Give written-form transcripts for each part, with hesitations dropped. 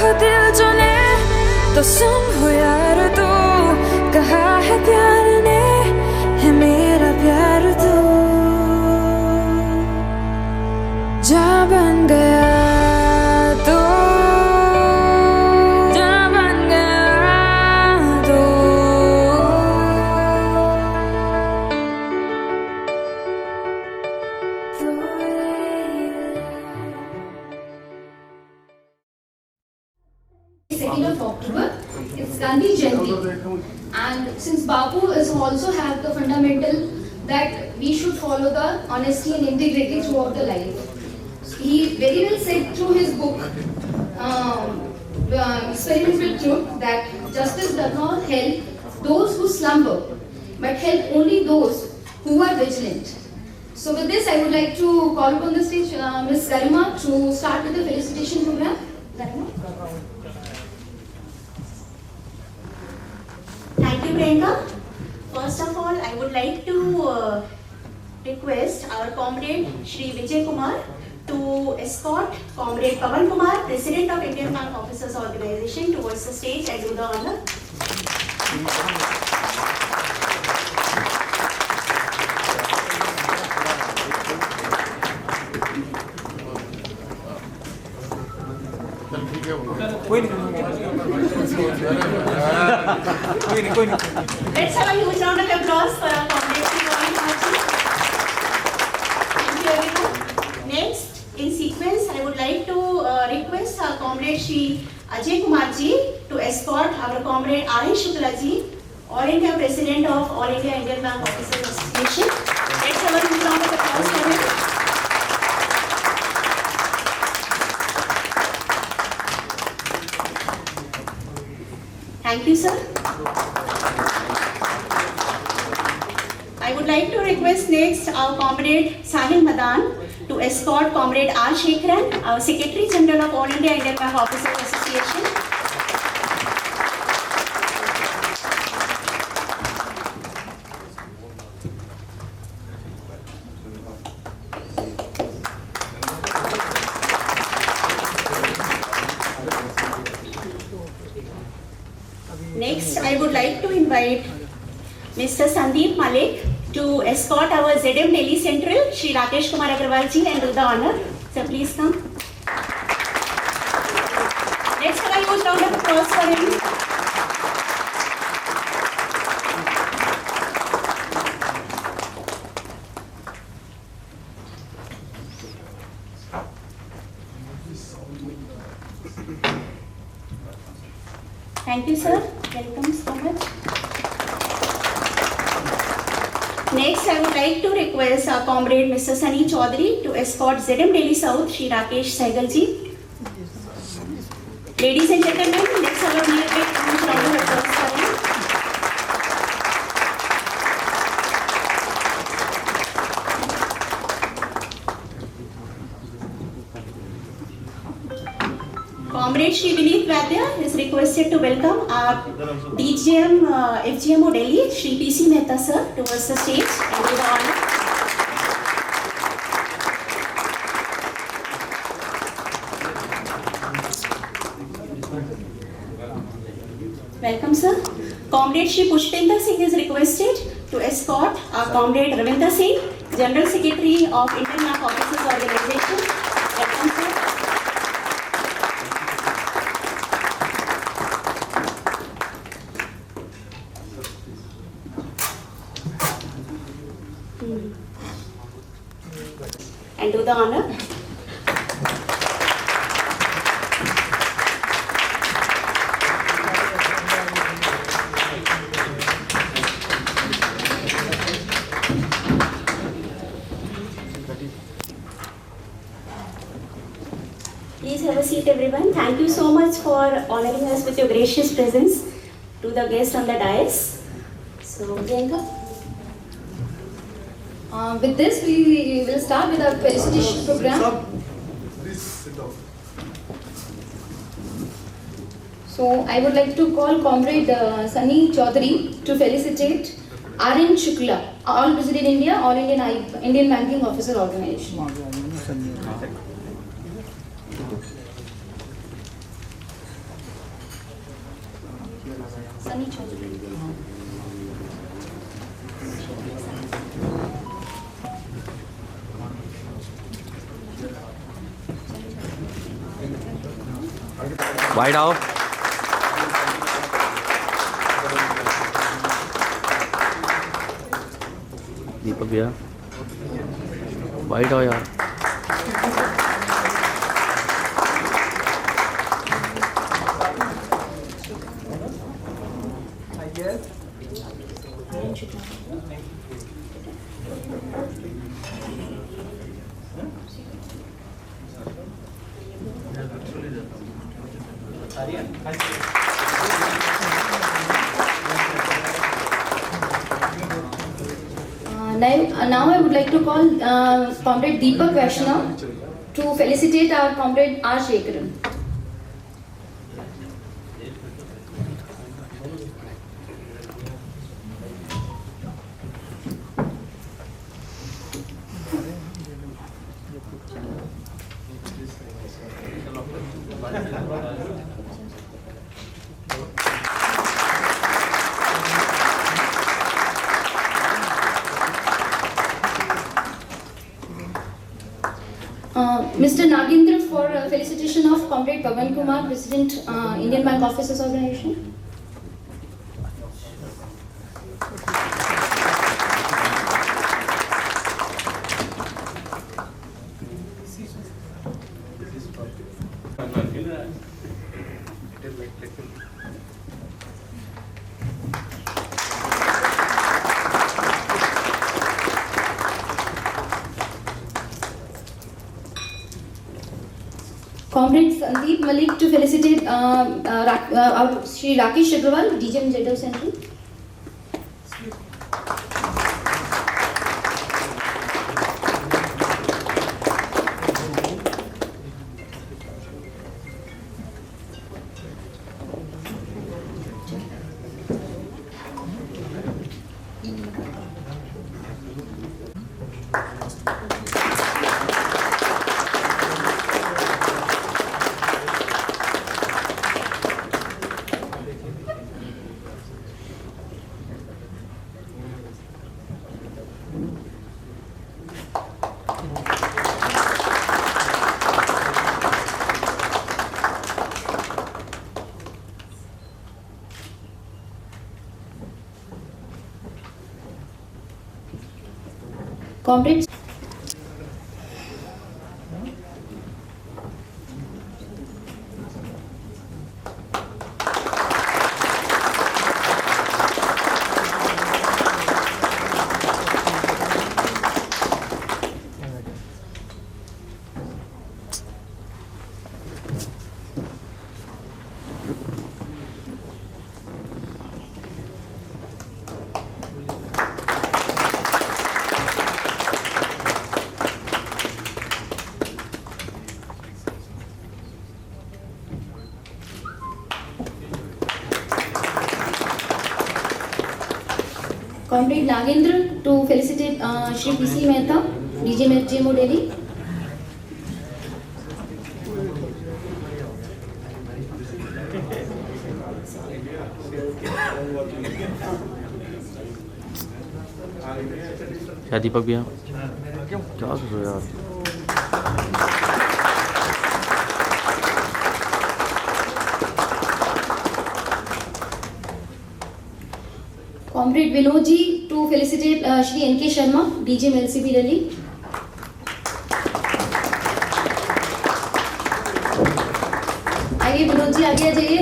हो दिल जो ने तो सुन हो यार तू, कहा है प्यार ने है मेरा प्यार तू, जा बन गया तू, जा बन गया तू। October, it's Gandhi Jayanti, and since Bapu is also have the fundamental that we should follow the honesty and integrity throughout the life. He very well said through his book, Experiments with Truth, that justice does not help those who slumber, but help only those who are vigilant. So with this, I would like to call upon the stage Ms. Garima to start with the felicitation program. Garima. Thank you, Priyanka. First of all, I would like to request our comrade Shri Vijay Kumar to escort comrade Pawan Kumar, President of Indian Bank Officers Organization, towards the stage and do the honor. Let's have a huge round of applause for our comrade Shri Pawan Kumar. Thank you, everyone. Next, in sequence, I would like to request our comrade Shri Ajay Kumar ji to escort our comrade R.N. Shukla ji, All India President of All India Indian Bank Officers Association. Let's have a huge round of applause for him. Thank you, sir. I would like to request next our comrade Sahil Madan to escort comrade R. Shekharan, our Secretary General of All India Indian Bank Officers Association. Next, I would like to invite Mr. Sandeep Malik to escort our ZM Delhi Central, Shri Rakesh Kumar Agarwal ji, and do the honor. So please come. Let's have a huge round of applause for him. Thank you, sir. Welcome so much. Next, I would like to request our comrade Mr. Sunny Chaudhary to escort ZM Delhi South, Shri Rakesh Sehgal ji. Ladies and gentlemen, let's have a big round of applause for him. Comrade Shri Vineet Vadya is requested to welcome our DGM FGMO Delhi, Shri PC Mehta sir, towards the stage and do the honor. Welcome, sir. Comrade Shri Pushpinder Singh is requested to escort our comrade Ravinder Singh, General Secretary of Indian Bank Officers Organization. Welcome, sir. And do the honor. Please have a seat, everyone. Thank you so much for honoring us with your gracious presence to the guests on the dais. So, Priyanka. With this, we will start with our felicitation program. So, I would like to call Comrade Sunny Chaudhary to felicitate R.N. Shukla, All Visit in India, All Indian Banking Officer Organization. Sunny Chaudhary. Wide आओ। दीपक भैया wide आओ यार। Now I would like to call Comrade Deepak Vaishnav to felicitate our Comrade R. Shekaran. Mr. Nagendra for felicitation of Comrade Pavan Kumar, President, Indian Bank Officers Organization. Comrade Sandeep Malik to felicitate Shri Rakesh Agrawal, DGM Jeddah Central. Comrades. Comrade Nagendra to felicitate Shri PC Mehta, DGM Delhi. क्या दीपक भैया क्या कर रहे हो यार। Comrade Vinodji to felicitate Shri NK Sharma, DGM LCB Delhi. आइए विनोद जी, आगे आ जाइए।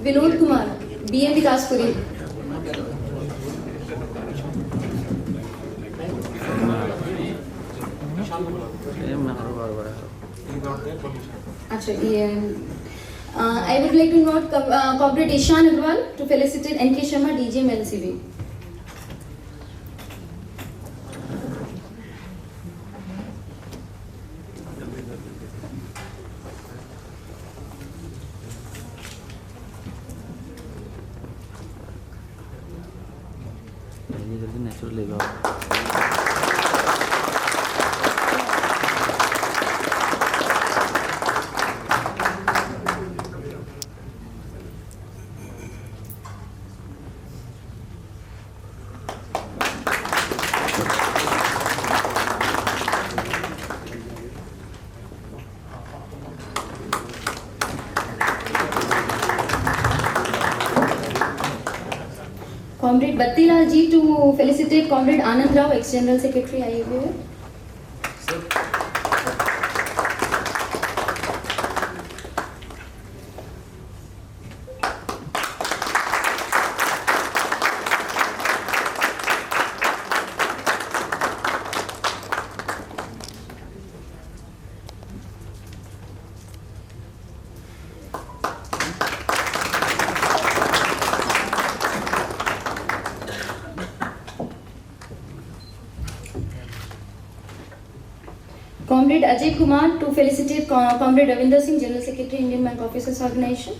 विनोद कुमार, BM विकासपुरी। अच्छा ये I would like to note Comrade Ishan Agrawal to felicitate NK Sharma, DGM LCB. जल्दी नेचुरल ले लो। Comrade Battilal ji to felicitate Comrade Anand Rao, ex-General Secretary IABA. Comrade Ajay Kumar to felicitate Comrade Ravinder Singh, General Secretary, Indian Bank Officers Organization.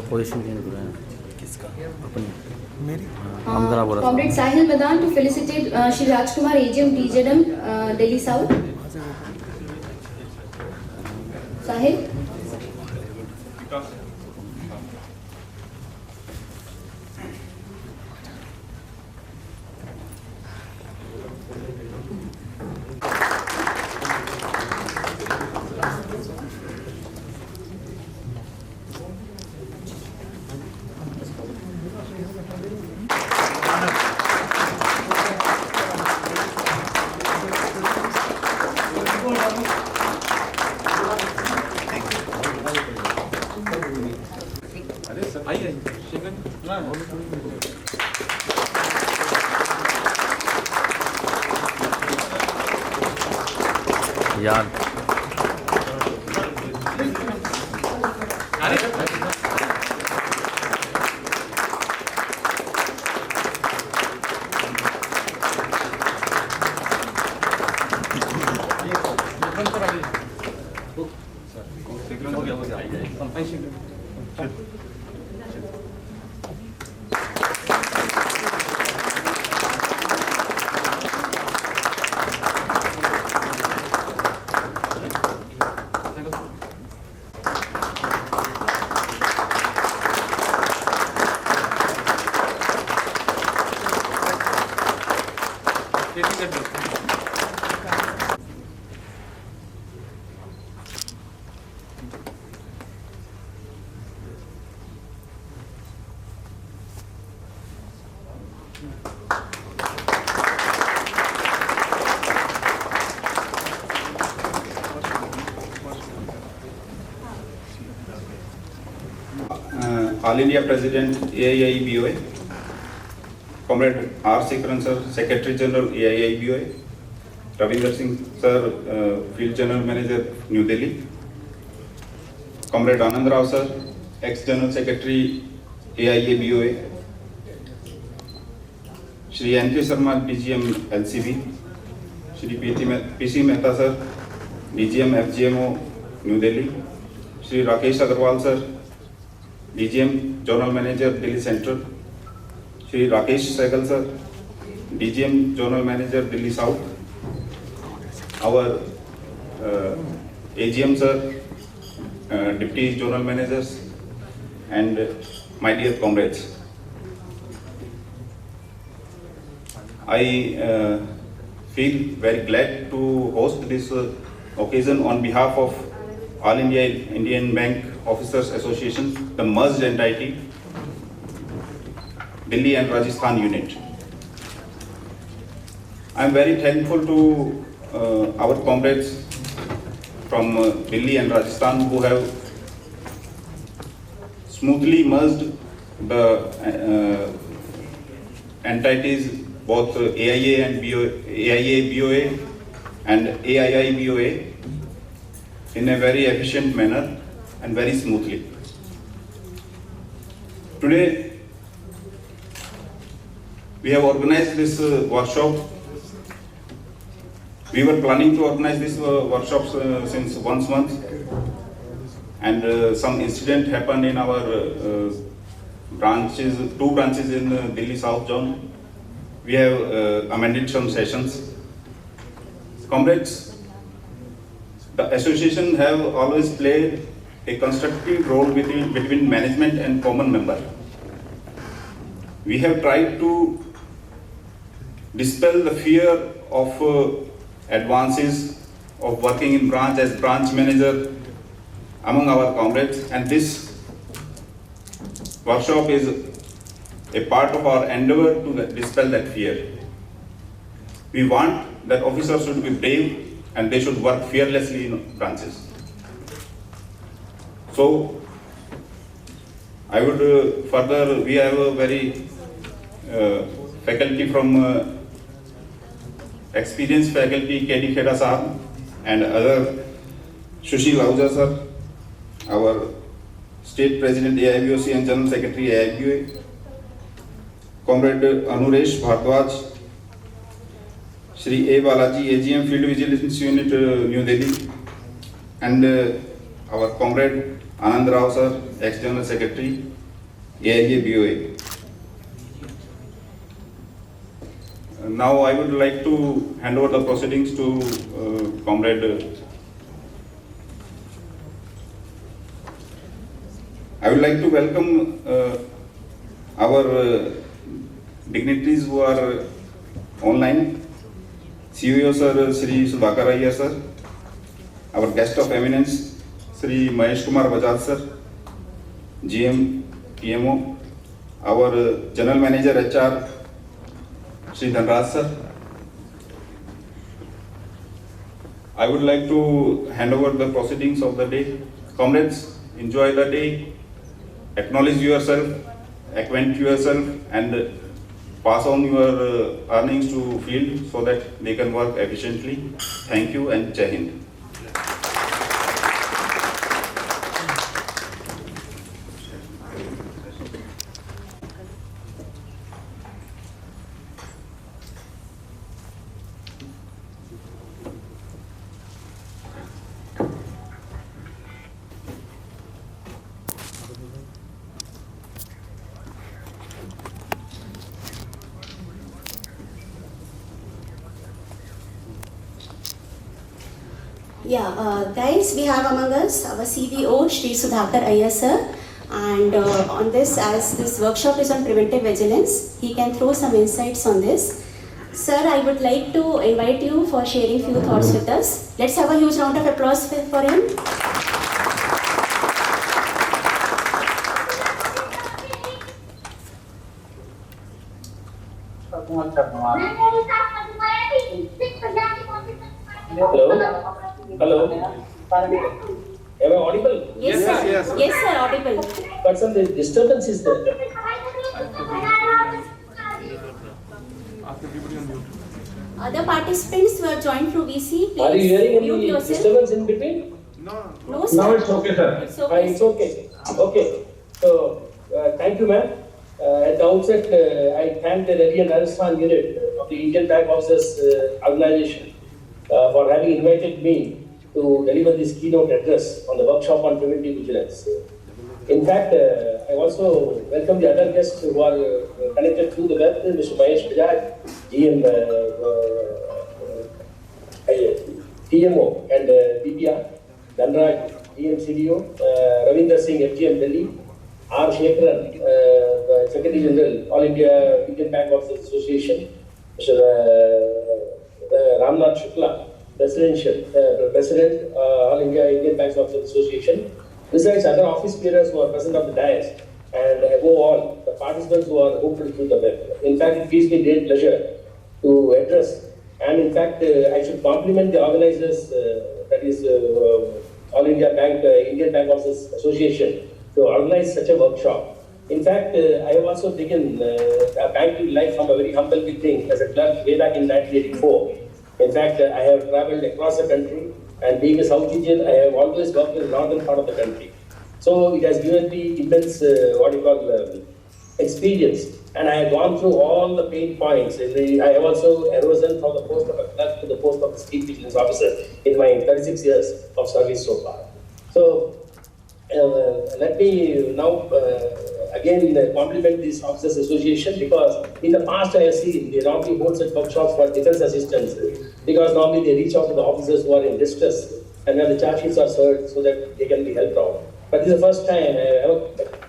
Position change हो रहा है किसका अपनी मेरी हम करा बोला Comrade Sahil Madan to felicitate Shri Rajkumar AGM DZM Delhi South. Sahil. यार All India President AIIBOA, Comrade R. Sikran Sir, Secretary General AIIBOA, Ravinder Singh Sir, Field General Manager, New Delhi, Comrade Anand Rao Sir, Ex-General Secretary AIABOA, Shri N.K. Sharma, DGM LCB, Shri P.C. Mehta Sir, DGM FGMO, New Delhi, Shri Rakesh Agarwal Sir, DGM General Manager, Delhi Central, Shri Rakesh Sehgal Sir, DGM General Manager, Delhi South, our AGM Sir, Deputy General Managers, and my dear comrades. I feel very glad to host this occasion on behalf of All India Indian Bank Officers Association, the merged entity, Delhi and Rajasthan unit. I am very thankful to our comrades from Delhi and Rajasthan who have smoothly merged the entities, both AIA and AIA-BOA and AII-BOA, in a very efficient manner and very smoothly. Today, we have organized this workshop. We were planning to organize this workshops since 1 month, and some incident happened in our branches, 2 branches in Delhi South Zone, we have amended some sessions. Comrades, the association have always played a constructive role between management and common member. We have tried to dispel the fear of advances of working in branch as branch manager among our comrades, and this workshop is a part of our endeavor to dispel that fear. We want that officers should be brave and they should work fearlessly in branches. So, I would further, we have a very faculty from experienced faculty, K.D. Kheda Sahab and other, Sushil Ahuja sir, our State President AIBOC and General Secretary AIBOA, Comrade Anuresh Bhardwaj, Shri A. Balaji, AGM Field Vigilance Unit, New Delhi, and our Comrade Anand Rao sir, Ex-General Secretary, AIBOA. Now I would like to hand over the proceedings to Comrade. I would like to welcome our dignitaries who are online. CVO sir, Shri Sudhakar Iyer sir, our guest of eminence, Shri Mahesh Kumar Bajaj sir, GM PMO, our General Manager HR, Shri Dhanraj sir. I would like to hand over the proceedings of the day. Comrades, enjoy the day, acknowledge yourself, acquaint yourself, and pass on your earnings to field so that they can work efficiently. Thank you and Jai Hind. Guys, we have among us our CVO, Shri Sudhakar Iyer sir, and on this, as this workshop is on preventive vigilance, he can throw some insights on this. Sir, I would like to invite you for sharing few thoughts with us. Let's have a huge round of applause for him. Hello. Am I audible? Yes, sir. Yes, sir, audible. But some disturbance is there. Other participants who have joined through VC, please Are you hearing mute any yourself. disturbance in between? No, sir. Now it's okay, sir. It's okay. It's okay. Okay. So, thank you, ma'am. At the outset, I thank the Delhi and Rajasthan unit of the Indian Bank Officers Organization for having invited me to deliver this keynote address on the workshop on preventive vigilance. In fact, I also welcome the other guests who are connected through the web, Mr. Mahesh Bajaj, GM PMO and BPR, Dhanraj, GM CDO, Ravinder Singh, FGM Delhi, R. Shekharan, Secretary General, All India Indian Bank Officers Association, Mr. Ramnath Shukla, President, All India Indian Banks Officers Association, besides other office bearers who are present on the dais, and above all, the participants who are open through the web. In fact, it gives me great pleasure to address, and in fact, I should compliment the organizers, that is All India Bank, Indian Bank Officers Association, to organize such a workshop. In fact, I have also taken a banking life from a very humble beginning as a clerk way back in 1984. In fact, I have traveled across the country, and being a South Indian, I have always worked in the northern part of the country. So it has given me immense, experience, and I have gone through all the pain points. I have also arisen from the post of a clerk to the post of a chief vigilance officer in my 36 years of service so far. So let me now, again compliment this officers association, because in the past I have seen they normally hold such workshops for defense assistance, because normally they reach out to the officers who are in distress and when the charge sheets are served so that they can be helped out. But this is the first time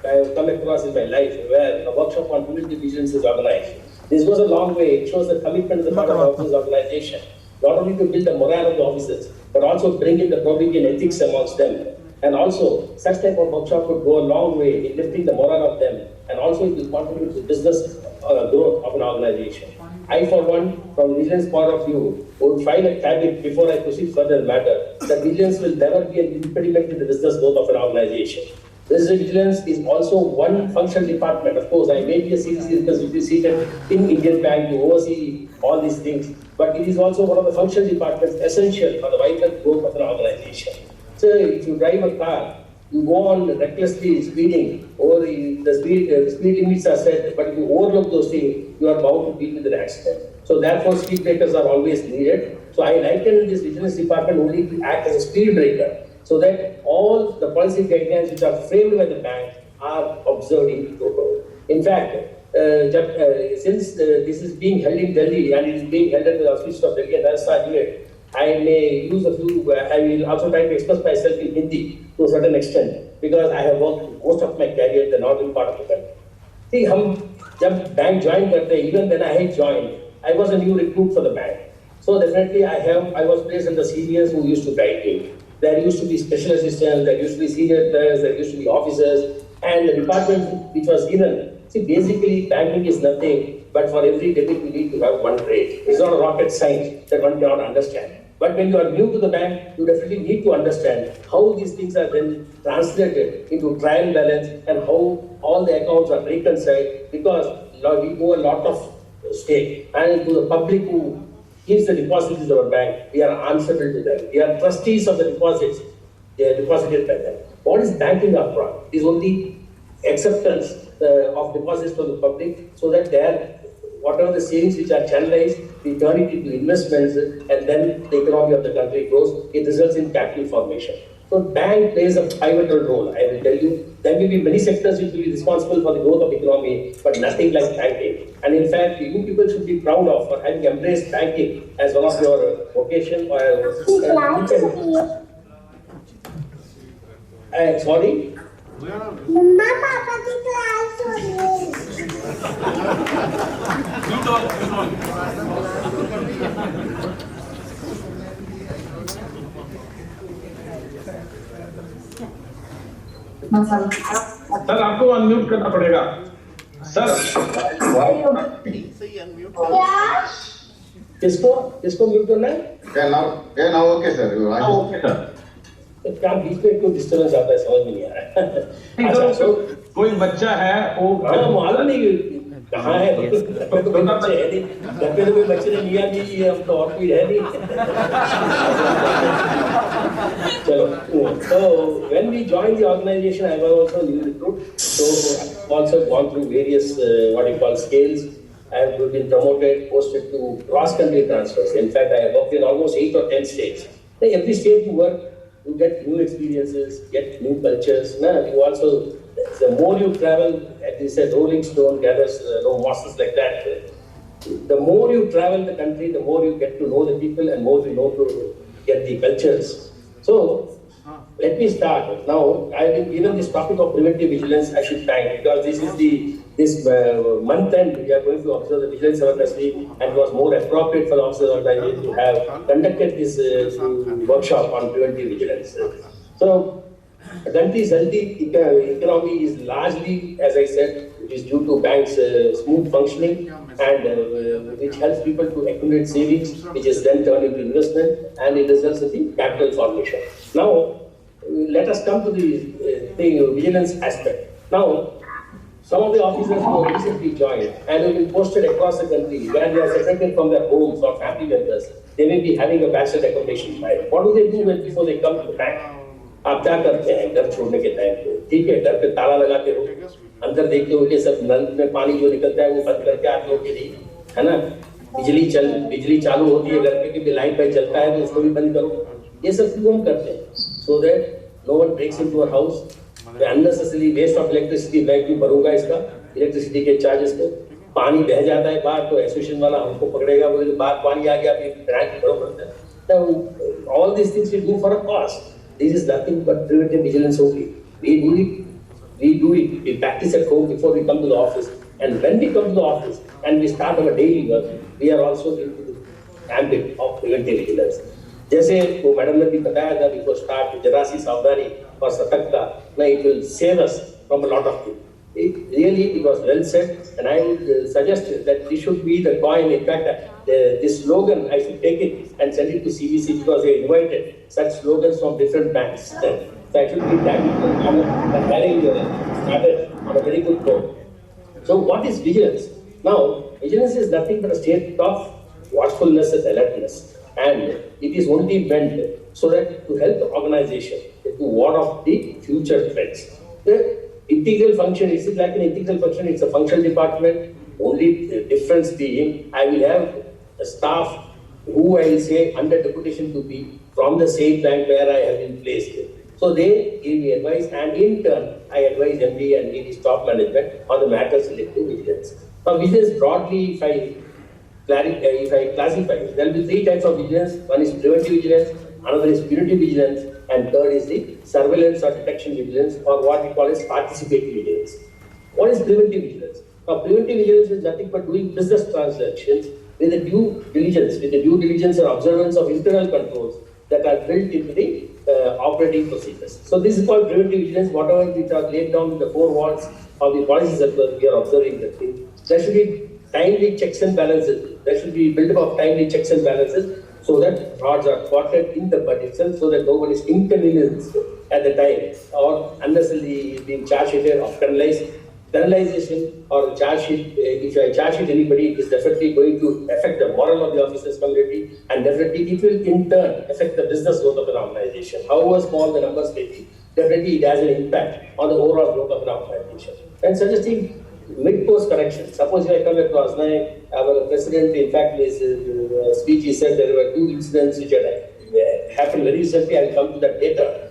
I have come across in my life where a workshop on preventive vigilance is organized. This goes a long way. It shows the commitment of the part of the officers organization, not only to build the morale of the officers, but also bring in the probity and ethics amongst them. And also, such type of workshop would go a long way in lifting the morale of them, and also it will contribute to business growth of an organization. I, for one, from the vigilance point of view, would file a caveat before I proceed further in the matter that vigilance will never be an impediment to the business growth of an organization. Business vigilance is also one functional department. Of course, I may be a CVC because it is seated in Indian Bank to oversee all these things, but it is also one of the functional departments essential for the vital growth of an organization. So, if you drive a car, you go on recklessly speeding, or the speed limits are set, but if you overlook those things, you are bound to meet with an accident. So therefore, speed breakers are always needed. So I liken this vigilance department only to act as a speed breaker, so that all the policy guidelines which are framed by the bank are observed in total. In fact, since this is being held in Delhi and it is being held at the auspices of Delhi and Rajasthan unit, I may use a few, I will also try to express myself in Hindi to a certain extent, because I have worked most of my career in the northern part of the country. See, when bank joined, even when I had joined, I was a new recruit for the bank. So definitely I was placed under seniors who used to guide me. There used to be special assistants, there used to be senior clerks, there used to be officers, and the department which was given. See, basically banking is nothing, but for every debit you need to have one trade. It's not a rocket science that one cannot understand. But when you are new to the bank, you definitely need to understand how these things are then translated into trial balance and how all the accounts are reconciled, because we owe a lot of stake. And to the public who gives the deposits to our bank, we are answerable to them. We are trustees of the deposits. They are deposited by them. What is banking after all? It is only acceptance of deposits from the public, so that whatever the savings which are channelized, we turn it into investments, and then the economy of the country grows. It results in capital formation. So bank plays a pivotal role. I will tell you, there will be many sectors which will be responsible for the growth of the economy, but nothing like banking. And in fact, you people should be proud of for having embraced banking as one of your vocation. Sorry? Mama, Papa की class हो रही sir आपको unmute करना पड़ेगा sir. किसको mute करना है? now okay sir, okay sir। क्या बीच में क्यों डिस्टर्बेंस आता है समझ में नहीं आ रहा है। अच्छा, कोई बच्चा है वो मालूम नहीं कहाँ है, कोई बच्चे है नहीं, घर पे तो कोई बच्चे ने लिया नहीं, अब तो और कोई है नहीं। चलो, so when we joined the organization, I was also new recruit, so I've also gone through various what you call scales. I have been promoted, posted to cross-country transfers. In fact, I have worked in almost 8 or 10 states. In every state you work, you get new experiences, get new cultures. You also, the more you travel, as you said, rolling stone gathers no mosses like that. The more you travel the country, the more you get to know the people and more you know to get the cultures. So, let me start. Now, I have been given this topic of preventive vigilance. I should thank, because this is this month end we are going to observe the Vigilance Awareness Week, and it was more appropriate for the officers organization to have conducted this workshop on preventive vigilance. So, the country's healthy economy is largely, as I said, it is due to banks' smooth functioning, and which helps people to accumulate savings, which is then turned into investment, and it results in capital formation. Now, let us come to the vigilance aspect. Now, some of the officers who have recently joined and have been posted across the country, where they are separated from their homes or family members, they may be having a bachelor accommodation file. What do they do before they come to the bank? आप क्या करते हैं घर छोड़ने के time पे? ठीक है, घर पे ताला लगाते हो, अंदर देखते हो कि सब नल में पानी जो निकलता है वो बंद करके आते हो कि नहीं, है ना? बिजली चालू होती है घर पे कि लाइट पे चलता है तो उसको भी बंद करो। ये सब क्यों हम करते हैं? So that no one breaks into our house, मैं unnecessary waste of electricity मैं क्यों भरूंगा इसका electricity के charges को पानी बह जाता है बाहर तो एसोसिएशन वाला हमको पकड़ेगा बोले बाहर पानी आ गया फिर बैंक भरो पड़ता है so all these things we do for a cost this is nothing but preventive vigilance only we do it we practice at home before we come to the office and when we come to the office and we start our daily work we are also into the ambit of preventive vigilance जैसे वो madam ने भी बताया था before start जरा सी सावधानी और सतर्कता ना it will save us from a lot of things it was well said and I would suggest that this should be the coin in fact this slogan I should take it and send it to CVC because they invited such slogans from different banks so I should be thankful and having started on a very good note. So what is vigilance? Now vigilance is nothing but a state of watchfulness and alertness and it is only meant so that to help the organization to ward off the future threats. The integral function is like an integral function, it's a functional department, only the difference being I will have a staff who I will say under deputation to be from the same bank where I have been placed. So they give me advice and in turn I advise MD and DD top management on the matters related to vigilance. Now vigilance broadly if I classify, there will be three types of vigilance. One is preventive vigilance, another is punitive vigilance, and third is the surveillance or detection vigilance, or what we call as participatory vigilance. What is preventive vigilance? Now, preventive vigilance is nothing but doing business transactions with the due diligence or observance of internal controls that are built into the operating procedures. So this is called preventive vigilance. Whatever which are laid down in the four walls of the policy circular, we are observing that thing. There should be timely checks and balances. There should be built up of timely checks and balances so that frauds are spotted in the budget itself so that nobody is inconvenienced at the time or unnecessarily being charge sheeted or penalized. Penalization or charge sheet, if I charge sheet anybody, it is definitely going to affect the moral of the officers community and definitely it will in turn affect the business growth of an organization. However small the numbers may be, definitely it has an impact on the overall growth of an organization. And suggesting mid-course correction. Suppose I come across, our president, in fact, his speech, he said there were 2 incidents which had happened very recently. I will come to that later.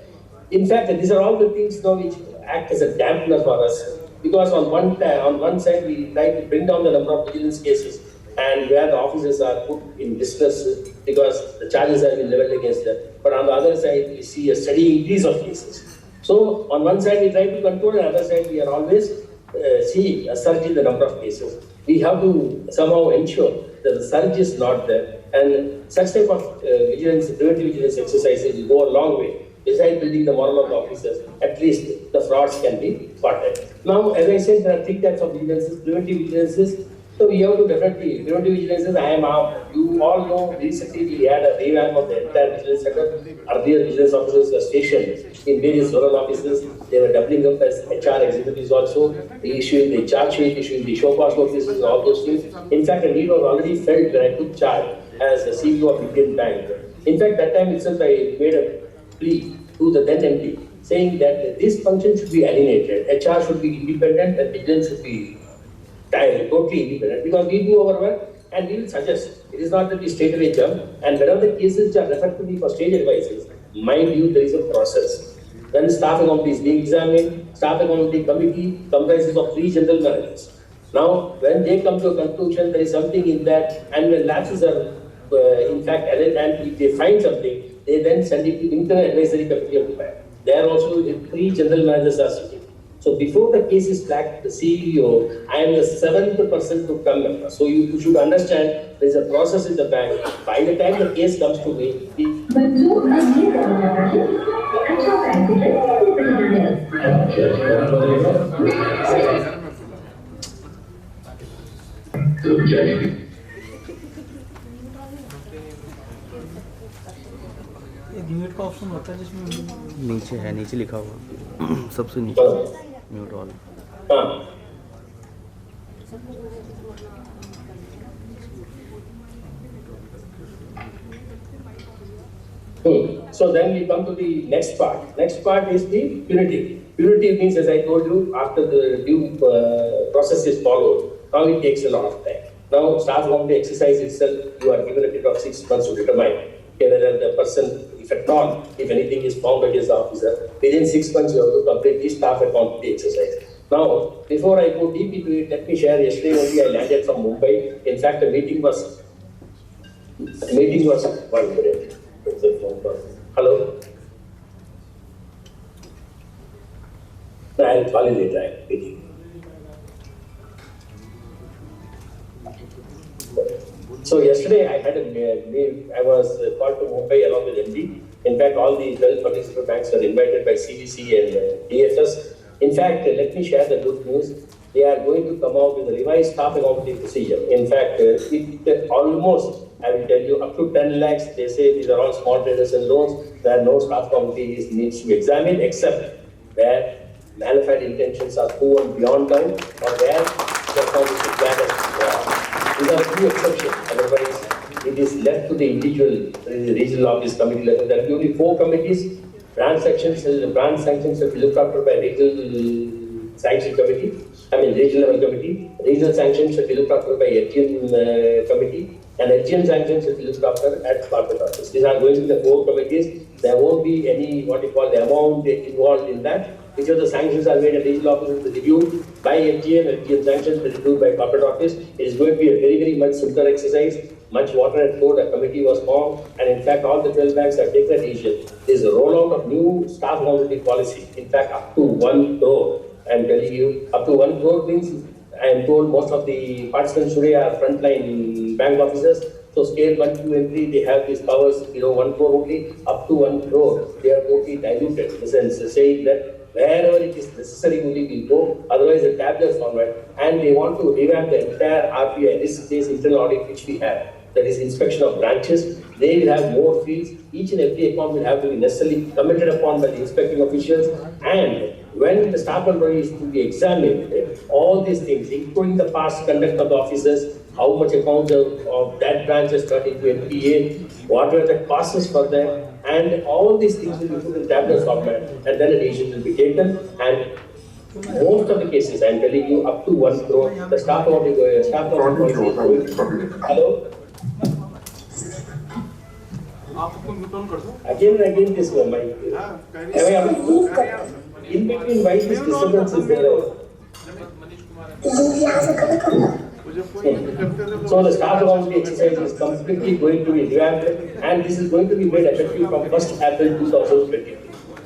In fact, these are all the things now which act as a dampener for us. Because on one side, we try to bring down the number of vigilance cases and where the officers are put in distress because the charges have been leveled against them. But on the other side, we see a steady increase of cases. So on one side, we try to control, and on the other side, we are always seeing a surge in the number of cases. We have to somehow ensure that the surge is not there, and such type of vigilance, preventive vigilance exercises will go a long way. Besides building the moral of the officers, at least the frauds can be spotted. Now, as I said, there are 3 types of vigilances, preventive vigilances. So we have to definitely, preventive vigilances, you all know, recently we had a revamp of the entire vigilance setup. Earlier vigilance officers were stationed in various zonal offices. They were doubling up as HR executives also, issuing the charge sheet, issuing the show cause notices, and all those things. In fact, a need was already felt when I took charge as the CVO of Indian Bank. In fact, that time itself I made a plea to the then MD, saying that this function should be alienated. HR should be independent and vigilance should be totally independent because we do our work and we will suggest. It is not that we straight away jump. And whenever the cases which are referred to me for stage advices, mind you, there is a process. When staff account is being examined, staff accounting committee comprises of 3 general managers. Now, when they come to a conclusion, there is something in that, and when lapses are in fact added, and if they find something, they then send it to internal advisory committee of the bank. There also 3 general managers are sitting. So before the case is flagged to the CVO, I am the 7th person to come. So you should understand there is a process in the bank. By the time the case comes to me, mute का option होता है जिसमें नीचे है, नीचे लिखा हुआ सबसे नीचे mute all. So then we come to the next part. Next part is the punitive. Punitive means, as I told you, after the due process is followed, now it takes a lot of time. Now, staff account exercise itself, you are given a period of 6 months to determine. whether the person, if at all, if anything is found against the officer, within 6 months you have to complete the staff accountability exercise. Now, before I go deep into it, let me share. Yesterday only I landed from Mumbai. In fact, the meeting was 1 minute. Hello. No, I'll call you later. Meeting. So yesterday I had I was called to Mumbai along with MD. In fact, all the 12 public sector banks were invited by CVC and DFS. In fact, let me share the good news. They are going to come out with a revised staff accounting procedure. In fact, it almost, I will tell you, up to 10 lakhs, they say these are all small traders and loans. There are no staff accounting needs to be examined except where nullified intentions are proven beyond doubt or where the accounting plan is these are few exceptions. Otherwise, it is left to the individual regional office committee level. There will be only 4 committees. Branch sanctions will be looked after by regional sanction committee. Regional level committee. Regional sanctions should be looked after by FGM committee. And FGM sanctions should be looked after at corporate office. These are going to be the 4 committees. There won't be any the amount involved in that. Which of the sanctions are made at regional office will be reviewed by FGM sanctions will be reviewed by corporate office. It is going to be a very, very much simpler exercise. Much water had flowed, a committee was formed, and in fact, all the 12 banks have taken a decision. There is a rollout of new staff accountability policy. In fact, up to 1 crore. I am telling you, up to 1 crore means I am told most of the participants today are frontline bank officers. So scale 1, 2, and 3, they have these powers, 1 crore only, up to 1 crore. They are totally diluted. In the sense, saying that wherever it is necessary only will go, otherwise a tabular format. And they want to revamp the entire RPI, risk-based internal audit which we have. That is inspection of branches. They will have more fields. Each and every account will have to be necessarily commented upon by the inspecting officials. And when the staff control is to be examined, all these things, including the past conduct of the officers, how much accounts of that branch has turned into NPA, what were the costs for them, and all these things will be put in tabular format, and then a decision will be taken. And most of the cases, I am telling you, up to 1 crore, the staff of the hello. Again, this one, mic. In between, why this disturbance is there? So the staff accountability exercise is completely going to be revamped, and this is going to be made effective from 1st April 2023.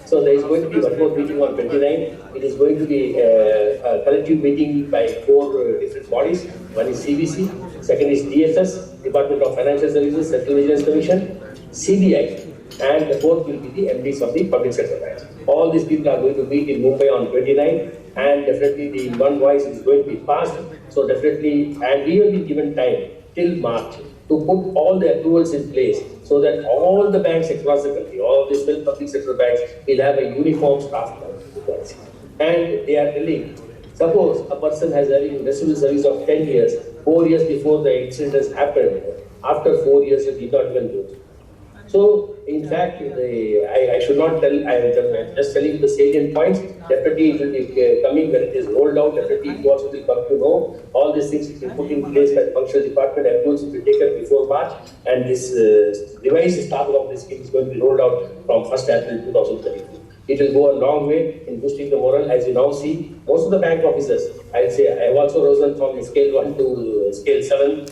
So there is going to be one more meeting on 29. It is going to be a collective meeting by 4 different bodies. One is CVC, second is DFS, Department of Financial Services, Central Vigilance Commission, CBI, and the 4th will be the MDs of the public sector banks. All these people are going to meet in Mumbai on 29, and definitely the one voice is going to be passed. So definitely, and we will be given time till March to put all the approvals in place so that all the banks across the country, all these 12 public sector banks will have a uniform staff policy. And they are telling, suppose a person has having national service of 10 years, 4 years before the incident has happened, after 4 years it did not even go. So, in fact, I should not tell, I am just telling you the salient points. Definitely it will be coming when it is rolled out. Definitely you also will come to know. All these things will be put in place by the functional department. Approvals will be taken before March. And this revised staff of this scheme is going to be rolled out from 1st April 2032. It will go a long way in boosting the morale. As you now see, most of the bank officers, I will say, I have also risen from scale 1 to scale 7 and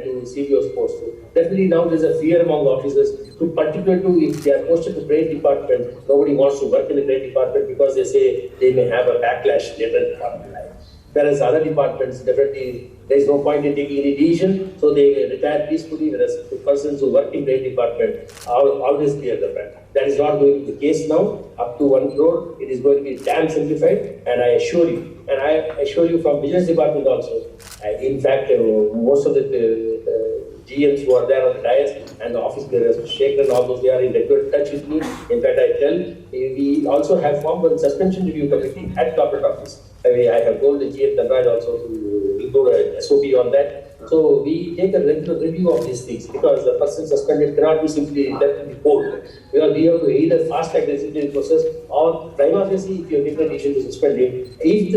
to CVO post. Definitely now there is a fear among officers, to particularly to if they are posted to trade department, nobody wants to work in the trade department because they say they may have a backlash later in department life. Whereas other departments, definitely there is no point in taking any decision, so they retire peacefully, whereas the persons who work in trade department always clear the brand. That is not going to be the case now. Up to 1 crore, it is going to be damn simplified, and I assure you, from Vigilance Department also, in fact, most of the GMs who are there on the dais and the office bearers, Shekhar and all those, they are in regular touch with me. In fact, I tell, we also have formed a suspension review committee at corporate office. I have told the GM Dhanraj also to include a SOP on that. So we take a regular review of these things because the person suspended cannot be simply left in the cold. Because we have to either fast track the disciplinary process or prima facie, if you have taken a decision to suspend him, if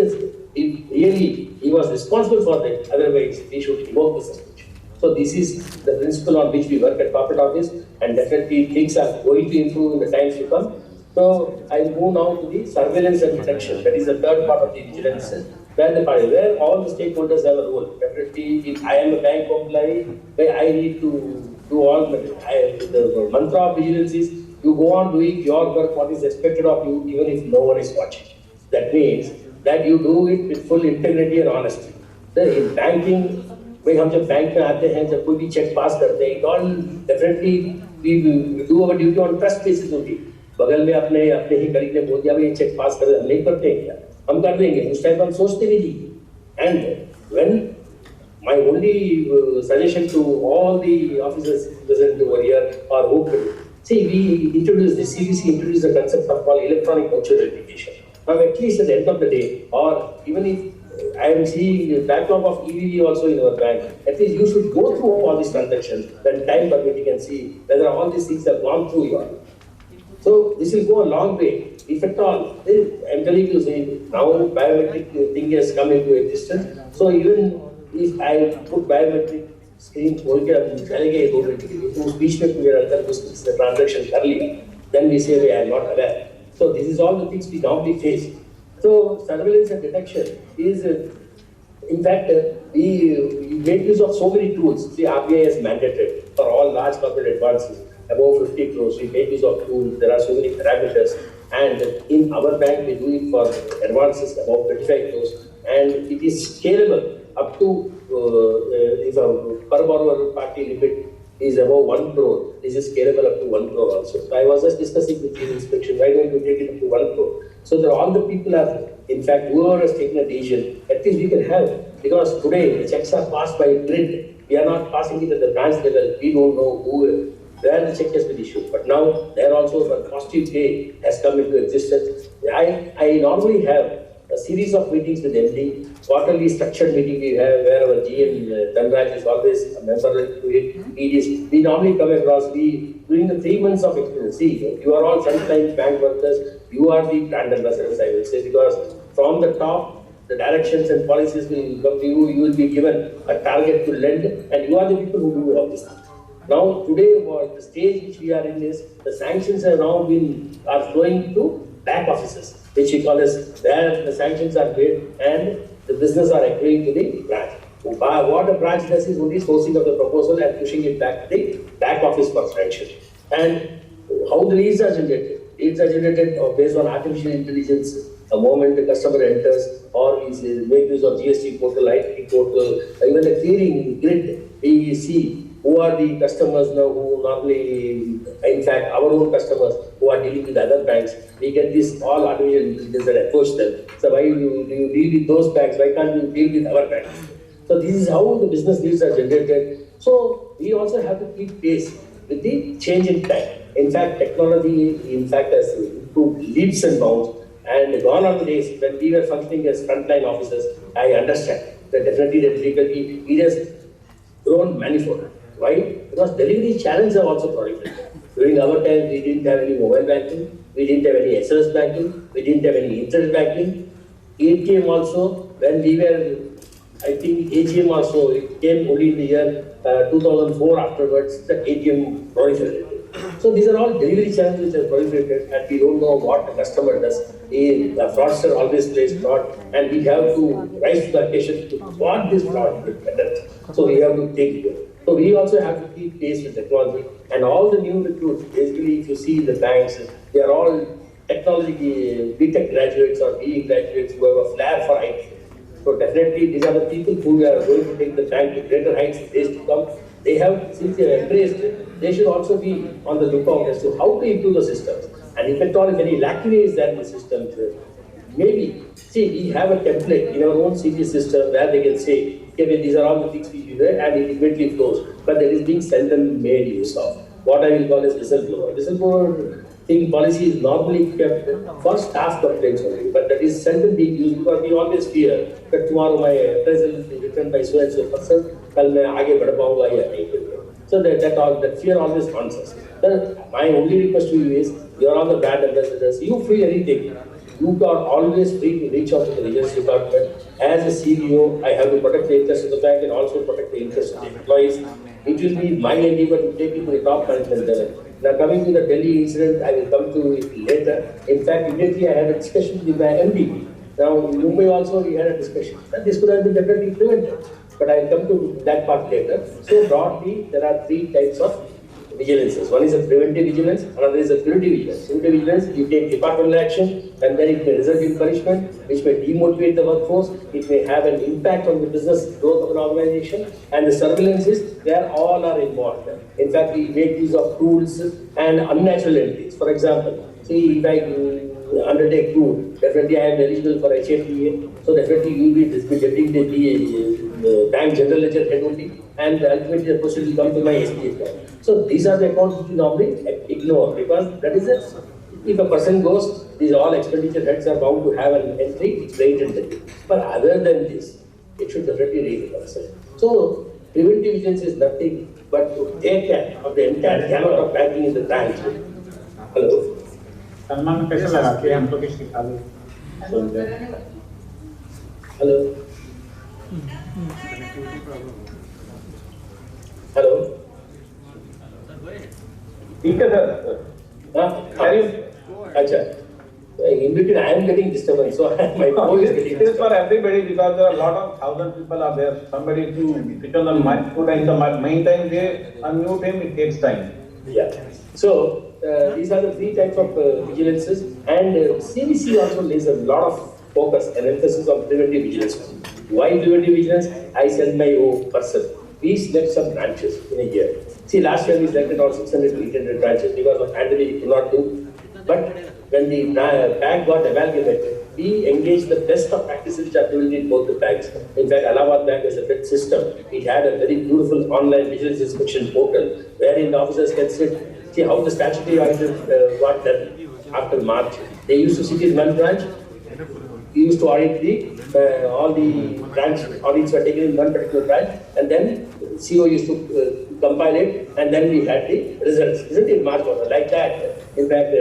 really he was responsible for that, otherwise we should revoke the suspension. So this is the principle on which we work at corporate office, and definitely things are going to improve in the times to come. So I move now to the surveillance and detection. That is the third part of the vigilance, where all the stakeholders have a role. Definitely, if I am a bank employee, where I need to do all the mantra of vigilance is you go on doing your work, what is expected of you, even if no one is watching. That means that you do it with full integrity and honesty. Then in banking, भाई हम जब bank में आते हैं, जब कोई भी cheque pass करते हैं, all definitely we do our duty on trust basis only. बगल में अपने ही कलीग ने बोल दिया भाई ये चेक पास कर हम नहीं करते हैं क्या? हम कर देंगे. उस टाइम हम सोचते नहीं थी. And when my only suggestion to all the officers present over here are open. See, we introduced the CVC introduced the concept of called electronic voucher verification. Now, at least at the end of the day, or even if I am seeing the backlog of EVV also in our bank, at least you should go through all these transactions, then time permitting and see whether all these things have gone through your. So this will go a long way. If at all, I'm telling you, say, now biometric thing has come into existence. So even if I put biometric screen खोल के हम चले गए 2 minute के लिए, तो उस बीच में कोई अगर उसने transaction कर लिया, then we say I am not aware. So this is all the things we normally face. So surveillance and detection is, in fact, we make use of so many tools. See, RBI has mandated for all large corporate advances above 50 crores. We make use of tools. There are so many parameters, and in our bank we do it for advances above 25 crores, and it is scalable up to if a per borrower party limit is above 1 crore. This is scalable up to 1 crore also. So I was just discussing with the inspection, why don't we take it up to 1 crore? So that all the people are, in fact, whoever has taken a decision, at least we can have, because today the checks are passed by grid. We are not passing it at the branch level. We don't know where the check has been issued. But now there also a positive day has come into existence. I normally have a series of meetings with MD, quarterly structured meeting we have where our GM Dhanraj is always a member to it. We normally come across, during the 3 months of experience, see, you are all frontline bank workers, you are the brand ambassadors, I will say, because from the top, the directions and policies will come to you, you will be given a target to lend, and you are the people who do all this. Now, today, the stage which we are in is, the sanctions have now are flowing to back offices, which we call as where the sanctions are paid and the business are agreeing to the branch. What a branch does is only sourcing of the proposal and pushing it back to the back office for sanction. And how the leads are generated? Leads are generated based on artificial intelligence. The moment the customer enters or is make use of GST portal, IT portal, even the clearing grid, we see who are the customers now who normally, in fact, our own customers who are dealing with other banks. We get this all artificial intelligence and approach them. So why do you deal with those banks? Why can't you deal with our banks? So this is how the business leads are generated. So we also have to keep pace with the change in time. In fact, technology, has improved leaps and bounds. And gone are the days when we were functioning as frontline officers. I understand that definitely the difficulty, it has grown manifold. Why? Because delivery channels have also proliferated. During our time, we didn't have any mobile banking, we didn't have any SMS banking, we didn't have any internet banking. ATM also, when we were, I think AGM also, it came only in the year 2004 afterwards, the ATM proliferated. So these are all delivery channels which have proliferated, and we don't know what the customer does. The fraudster always plays fraud, and we have to rise to the occasion to spot this fraud better. So we have to take it. So we also have to keep pace with technology, and all the new recruits, basically if you see the banks, they are all technology, BTech graduates or BE graduates who have a flair for IT. So definitely these are the people who are going to take the bank to greater heights in days to come. They have, since they have embraced it, they should also be on the lookout as to how to improve the systems. And if at all, if any lacunae is there in the systems, maybe, see, we have a template in our own CVS system where they can say, okay, these are all the things we do there, and it immediately flows. But that is being seldom made use of. What I will call as whistleblower. Whistleblower thing policy is normally kept for staff complaints only, but that is seldom being used because we always fear that tomorrow my appraisal will be written by so and so person, kal main aage badh paunga ya nahi. So that fear always haunts us. My only request to you is, you are all the brand ambassadors, you feel anything. You are always free to reach out to the Vigilance Department. As a CVO, I have to protect the interests of the bank and also protect the interests of the employees. It will be my endeavor to take it to the top management level. Now coming to the Delhi incident, I will come to it later. In fact, immediately I had a discussion with my MD. Now in Mumbai also we had a discussion. And this could have been definitely prevented. But I will come to that part later. So broadly, there are three types of vigilances. One is a preventive vigilance, another is a punitive vigilance. Punitive vigilance, you take departmental action and then it may result in punishment, which may demotivate the workforce, it may have an impact on the business growth of an organization, and the surveillance is where all are involved. In fact, we make use of tools and unnatural entities. For example, see if I undertake coup, definitely I am eligible for HFTA, so definitely you will be deputing the bank general ledger head only, and ultimately the person will come to my SPF account. So these are the accounts which we normally ignore, because that is it. If a person goes, these all expenditure heads are bound to have an entry which rate and entry. But other than this, it should definitely read the person. So preventive vigilance is nothing but to take care of the entire gamut of banking in the branch. Hello. सम्मान कैसे लगाते हैं हमको किसकी खाली Hello. Hello. ठीक है sir अच्छा. In between, I am getting disturbance, so my phone is getting It is disturbed. for everybody because there are a lot of thousand people are there. Somebody to sit on the mic, put in the meantime they unmute him, it takes time. Yeah. So these are the three types of vigilances, and CVC also lays a lot of focus and emphasis on preventive vigilance. Why preventive vigilance? I send my own person. We select some branches in a year. See, last year we selected all 600 to 800 branches because of pandemic we could not do. But when the bank got amalgamated, we engaged the best of practices which are prevalent in both the banks. In fact, Allahabad Bank has a bed system. It had a very beautiful online vigilance inspection portal wherein the officers can see how the statutory audit got done after March. They used to sit in one branch. We used to audit all the branch audits were taken in one particular branch, and then CEO used to compile it, and then we had the results. Isn't it March quarter? Like that. In fact,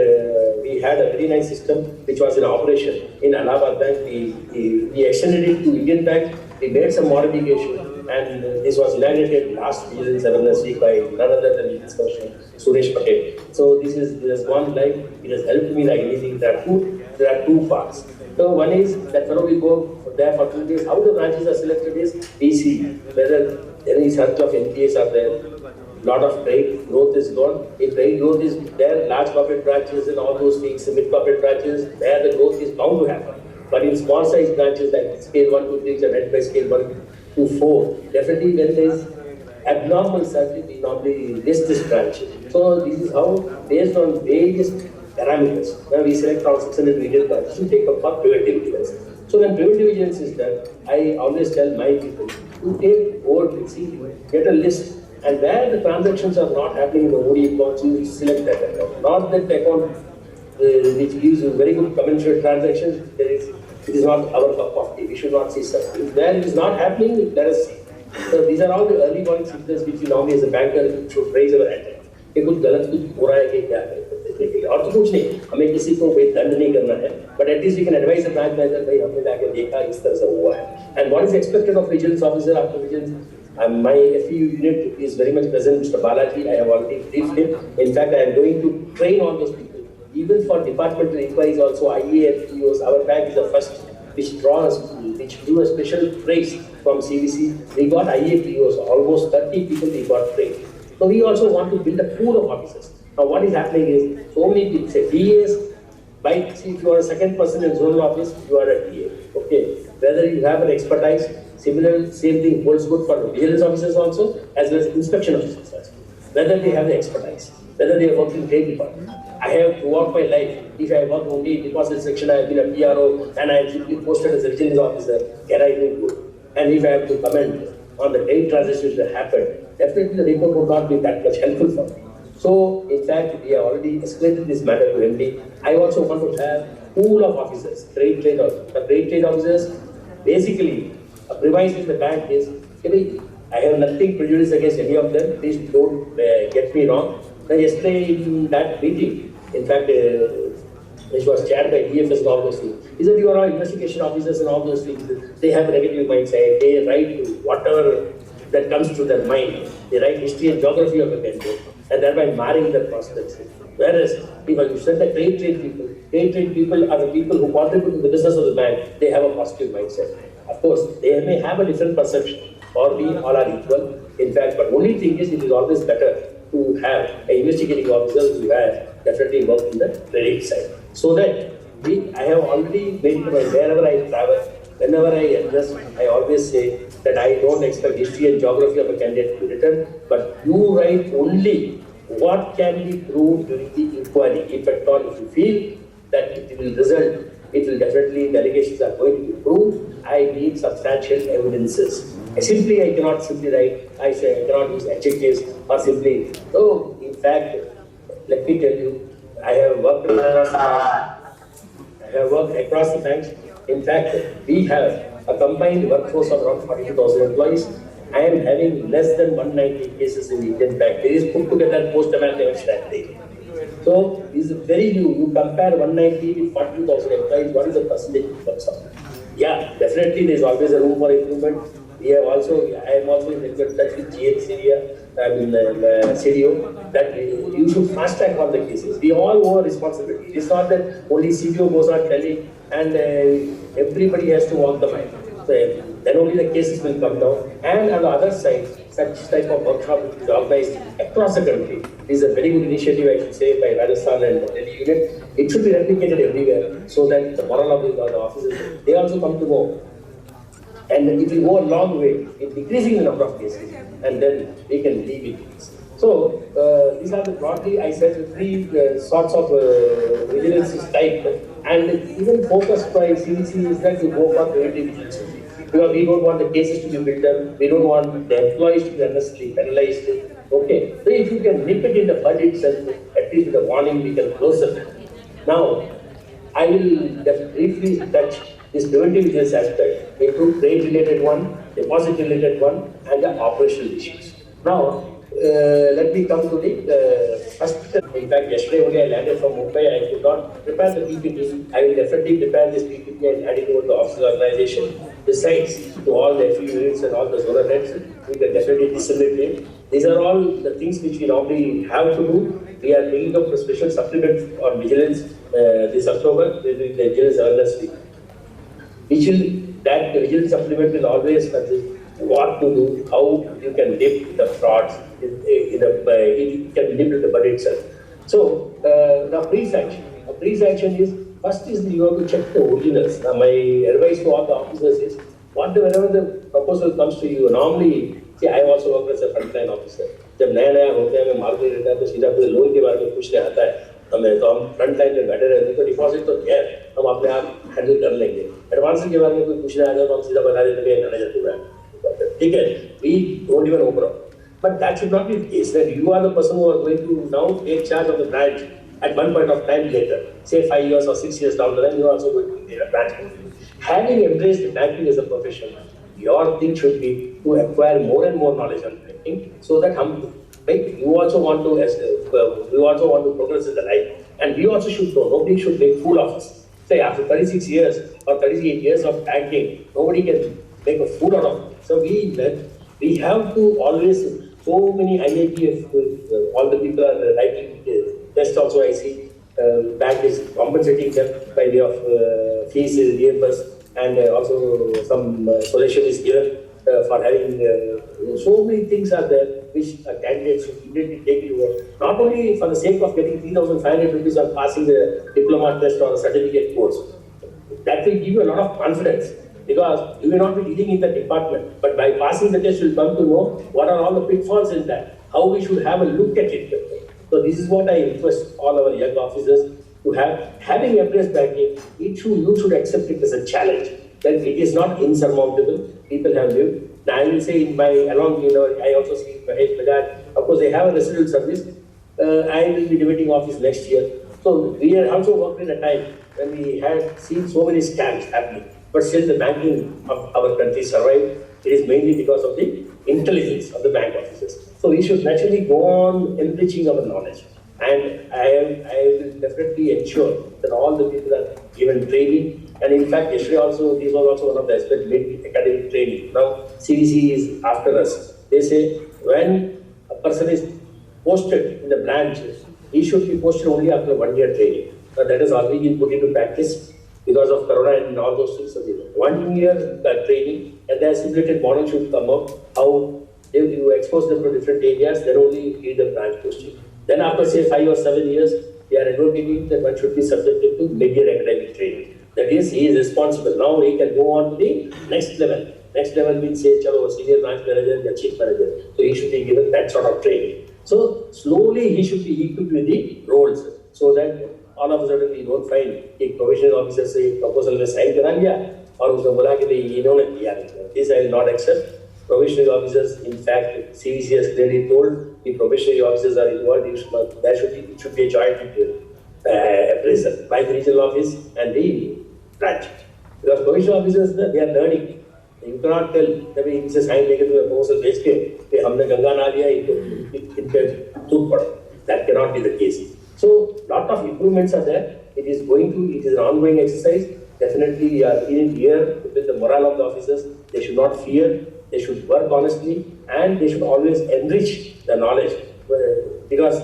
we had a very nice system which was in operation in Allahabad Bank. We extended it to Indian Bank. We made some modification, and this was inaugurated last Vigilance Awareness Week by none other than the discussion Suresh Patel. So this has gone live. It has helped me like anything. There are two parts. So one is that when we go there for 2 days, how the branches are selected is we see whether any surge of NPAs are there. Lot of trade growth is gone. If trade growth is there, large corporate branches and all those things, mid corporate branches, there the growth is bound to happen. But in small size branches like scale 1 to 3, which are read by scale 1 to 4, definitely when there is abnormal surge, we normally list this branch. So this is how, based on various parameters, now we select from 600 million branches to take up for preventive vigilance. So when preventive vigilance is done, I always tell my people to take board, see, get a list, and where the transactions are not happening in the OD accounts, you select that account. Not that account which gives you very good commensurate transactions, it is not our cup of tea. We should not see such. Where it is not happening, let us see. So these are all the early warning signals which you normally as a banker should raise our hand. कि कुछ गलत कुछ हो रहा है कि क्या है देखने के लिए और तो कुछ नहीं हमें किसी को कोई दंड नहीं करना है but at least we can advise the branch manager भाई हमने जाके देखा इस तरह से हुआ है and what is expected of vigilance officer after vigilance my FEU unit is very much present Mr. Balaji I have already briefed him in fact I am going to train all those people even for departmental inquiries also IA and POs our bank is the first which drew a special praise from CVC we got IA POs almost 30 people we got trained. So we also want to build a pool of officers. Now what is happening is, so many people say DAs, see if you are a second person in zonal office, you are a DA. Okay. Whether you have an expertise, similar, same thing holds good for vigilance officers also, as well as inspection officers also. Whether they have the expertise, whether they have worked in trade department. I have throughout my life, if I worked only in deposit section, I have been a PRO and I have simply posted as a vigilance officer, can I do good? And if I have to comment on the trade transactions that happened, definitely the report would not be that much helpful for me. So, in fact, we have already escalated this matter to MD. I also want to have pool of officers, trade officers. The trade officers, basically, a premise in the bank is, I have nothing prejudice against any of them. Please don't get me wrong. Now, yesterday in that meeting, in fact, which was chaired by DFS and all those things, is that you are all investigation officers and all those things. They have negative mindset. They write whatever that comes to their mind. They write history and geography of a country, and thereby marring the prospects. Whereas, if you said that trade people are the people who contribute to the business of the bank, they have a positive mindset. Of course, they may have a different perception, or we all are equal. In fact, but only thing is, it is always better to have an investigating officer who has definitely worked in the trading side. So that I have already made it wherever I travel, whenever I address, I always say that I don't expect history and geography of a candidate to be written, but you write only what can be proved during the inquiry. If at all, if you feel that it will result, it will definitely, the allegations are going to be proved. I need substantial evidences. I cannot simply write, I say I cannot use adjectives or simply, so in fact, let me tell you, I have worked across the banks. In fact, we have a combined workforce of around 42,000 employees. I am having less than 190 cases in the Indian bank. There is put together post-amalgamation that day. So, this is very new. You compare 190 with 42,000 employees, what is the percentage it comes up? Yeah, definitely there is always a room for improvement. I am also in regular touch with CVO, that you should fast track all the cases. We all owe a responsibility. It's not that only CVO goes on telling and everybody has to walk the line. So, then only the cases will come down. And on the other side, such type of workshop which is organized across the country is a very good initiative, I should say, by Rajasthan and Delhi unit. It should be replicated everywhere so that the moral of the officers, they also come to know. And it will go a long way in decreasing the number of cases, and then we can leave it. So, these are the broadly, I said, three sorts of vigilance type, and even focused by CVC is that you go for preventive vigilance. Because we don't want the cases to be built up, we don't want the employees to be unnecessarily penalized. Okay, so if you can nip it in the bud itself, at least with a warning, we can close it. Now, I will briefly touch this preventive vigilance aspect into trade-related one, deposit-related one, and the operational issues. Now, let me come to the first. In fact, yesterday only I landed from Mumbai. I could not prepare the PPT. I will definitely prepare this PPT and add it over the office organization. Besides, to all the FU units and all the zonal heads, we can definitely disseminate it. These are all the things which we normally have to do. We are bringing up a special supplement on vigilance this October. We will do the vigilance awareness week. That vigilance supplement will always consist what to do, how you can nip the frauds, it can nip the bud itself. So, the pre-sanction. A pre-sanction is, first is you have to check the originals. Now, my advice to all the officers is, whenever the proposal comes to you, normally, see, I also work as a frontline officer. जब नया होता है मैं market रहता है तो सीधा पूरे लोन के बारे में पूछने आता है हमें तो हम फ्रंट लाइन में बैठे रहते हैं तो डिपॉजिट तो है हम अपने आप हैंडल कर लेंगे एडवांस के बारे में कोई पूछने आ जाए तो हम सीधा बता देते हैं मैनेजर को ठीक है we don't even open up. But that should not be the case, that you are the person who are going to now take charge of the branch at one point of time later, say 5 years or 6 years down the line, you are also going to be a branch manager. Having embraced banking as a profession, your thing should be to acquire more and more knowledge on banking, so that you also want to progress in the life, and we also should know. Nobody should make fool of us. Say after 36 years or 38 years of banking, nobody can make a fool out of it. So we have to always, so many IITF, all the people are writing tests also I see, bank is compensating them by way of fees reimbursed, and also some solution is given for having, so many things are there which a candidate should immediately take it over. Not only for the sake of getting 3,500 rupees or passing the diploma test or a certificate course. That will give you a lot of confidence. Because you may not be dealing in the department, but by passing the test, you'll come to know what are all the pitfalls in that, how we should have a look at it. So this is what I request all our young officers to have. Having embraced banking, you should accept it as a challenge. That it is not insurmountable. People have lived. Now I will say I also see Bajaj. Of course, they have a residual service. I will be debating office next year. So we are also worked in a time when we had seen so many scams happening. But still the banking of our country survived. It is mainly because of the intelligence of the bank officers. So we should naturally go on enriching our knowledge. And I will definitely ensure that all the people are given training. And in fact, yesterday also, this was also one of the aspects, academic training. Now, CVC is after us. They say when a person is posted in the branch, he should be posted only after 1 year training. Now, that has already been put into practice because of Corona and all those things. So 1 year training, and their simulated model should come up how if you expose them to different areas, then only give them branch posting. Then after say 5 or 7 years, they are advocating that one should be subjected to mid-year academic training. That is, he is responsible. Now he can go on to the next level. Next level means say, chalo, senior branch manager or chief manager. So he should be given that sort of training. So slowly he should be equipped with the roles, so that all of a sudden we don't find a provisional officer say proposal में sign करा लिया और उसने बोला कि नहीं इन्होंने किया नहीं. This I will not accept. Provisional officers, in fact, CVC has clearly told the provisional officers are involved. It should be a joint appraisal by the regional office and the branch. Because provisional officers, they are learning. You cannot tell that we say sign लेके तुम्हें proposal भेज के हमने गंगा ना लिया इनके दूध पड़ा. That cannot be the case. So, lot of improvements are there. It is an ongoing exercise. Definitely, we are in here with the morale of the officers. They should not fear. They should work honestly, and they should always enrich the knowledge. Because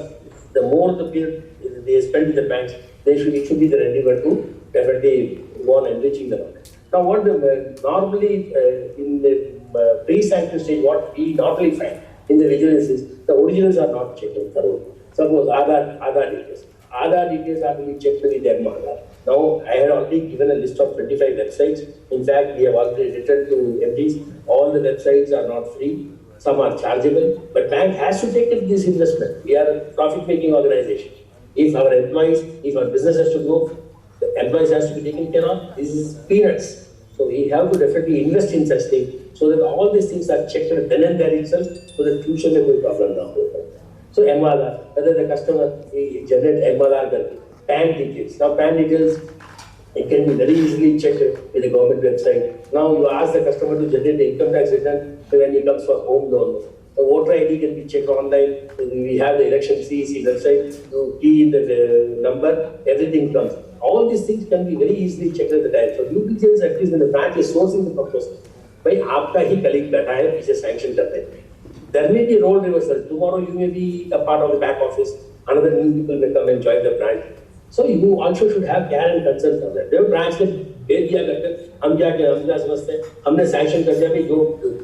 the more the period they spend in the banks, it should be their endeavor to definitely go on enriching the knowledge. Now, what normally in the pre-sanction stage, what we normally find in the vigilance is the originals are not checked thoroughly. Suppose Aadhaar details. Aadhaar details are to be checked with Aadhaar. Now, I had already given a list of 25 websites. In fact, we have already written to MDs. All the websites are not free. Some are chargeable. But bank has to take this investment. We are a profit-making organization. If our business has to grow, the employees has to be taken care of. This is peanuts. So we have to definitely invest in such things so that all these things are checked then and there itself, so that future may be problem now. So MLR, whether the customer generate MLR, PAN details. Now PAN details, it can be very easily checked with the government website. Now you ask the customer to generate the income tax return when he comes for home loan. The voter ID can be checked online. We have the election CEC website. You key in the number, everything comes. All these things can be very easily checked at the time. So due diligence, at least when the bank is sourcing the proposal, by आपका ही colleague बैठा है पीछे sanction करते हैं. There may be role reversal. Tomorrow you may be a part of the back office. Another new people may come and join the branch. So you also should have care and concern for that. जब branch में भेज दिया करते, हम क्या समझते हैं? हमने sanction कर दिया भी जो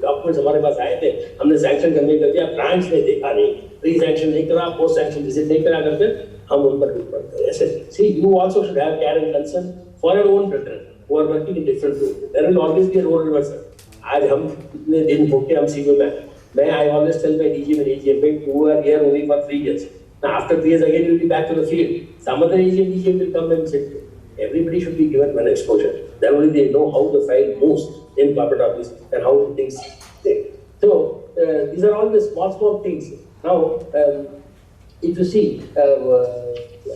documents हमारे पास आए थे, हमने sanction करने कर दिया, branch ने देखा नहीं, pre-sanction नहीं करा, post-sanction visit नहीं करा करते, हम उन पर टूट पड़ते हैं. ऐसे, see, you also should have care and concern for your own brethren who are working in different roles. There will always be a role reversal. आज हम इतने दिन होके हम CVO में I always tell my DGM and AGM, who are here only for 3 years. Now, after 3 years again, you will be back to the field. Some other AGM, DGM will come and sit. Everybody should be given one exposure. Then only they know how the file moves in corporate office and how things take. So, these are all the small things. Now, if you see,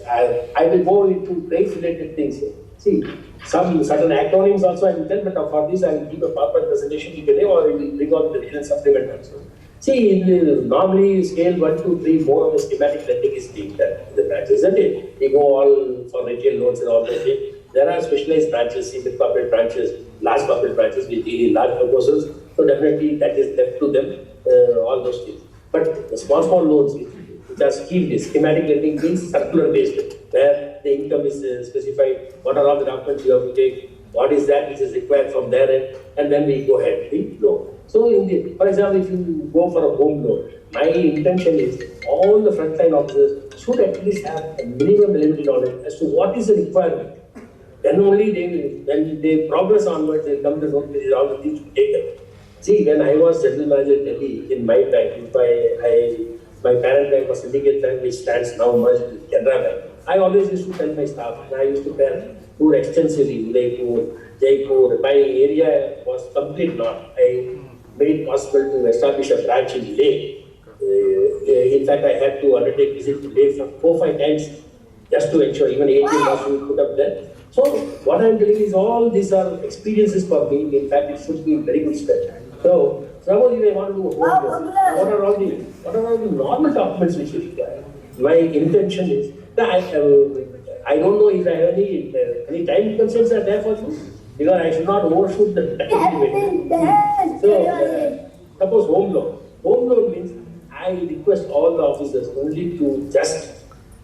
I will go into trade-related things. See, some certain acronyms also I will tell, but for this I will give a proper presentation today, or I will bring out the regional supplement also. See, normally scale 1, 2, 3, more of the schematic lending is being done in the branches, isn't it? We go all for retail loans and all that thing. There are specialized branches, see the corporate branches, large corporate branches with really large proposals. So definitely that is left to them, all those things. But the small loans, which are scheme-based, schematic lending means circular-based, where the income is specified, what are all the documents you have to take, what is that which is required from their end, and then we go ahead with the loan. So, for example, if you go for a home loan, my intention is all the frontline officers should at least have a minimum elementary knowledge as to what is the requirement. Then only when they progress onwards, they come to know all the things to take them. See, when I was general manager in Delhi, in my bank, my parent bank was Syndicate Bank, which stands now merged with Canara Bank. I always used to tell my staff, and I used to tour extensively, Udaipur, Jaipur. My area was complete north. I made it possible to establish a branch in Leh. In fact, I had to undertake visit to Leh 4-5 times just to ensure even 18 months we put up there. So what I am telling is all these are experiences for me. In fact, it should be very good step. So suppose you may want to do a home loan. What are all the normal documents which you require? my intention is that I don't know if I have any time constraints are there for you, because I should not overshoot the time limit. So, suppose home loan. Home loan means I request all the officers only to just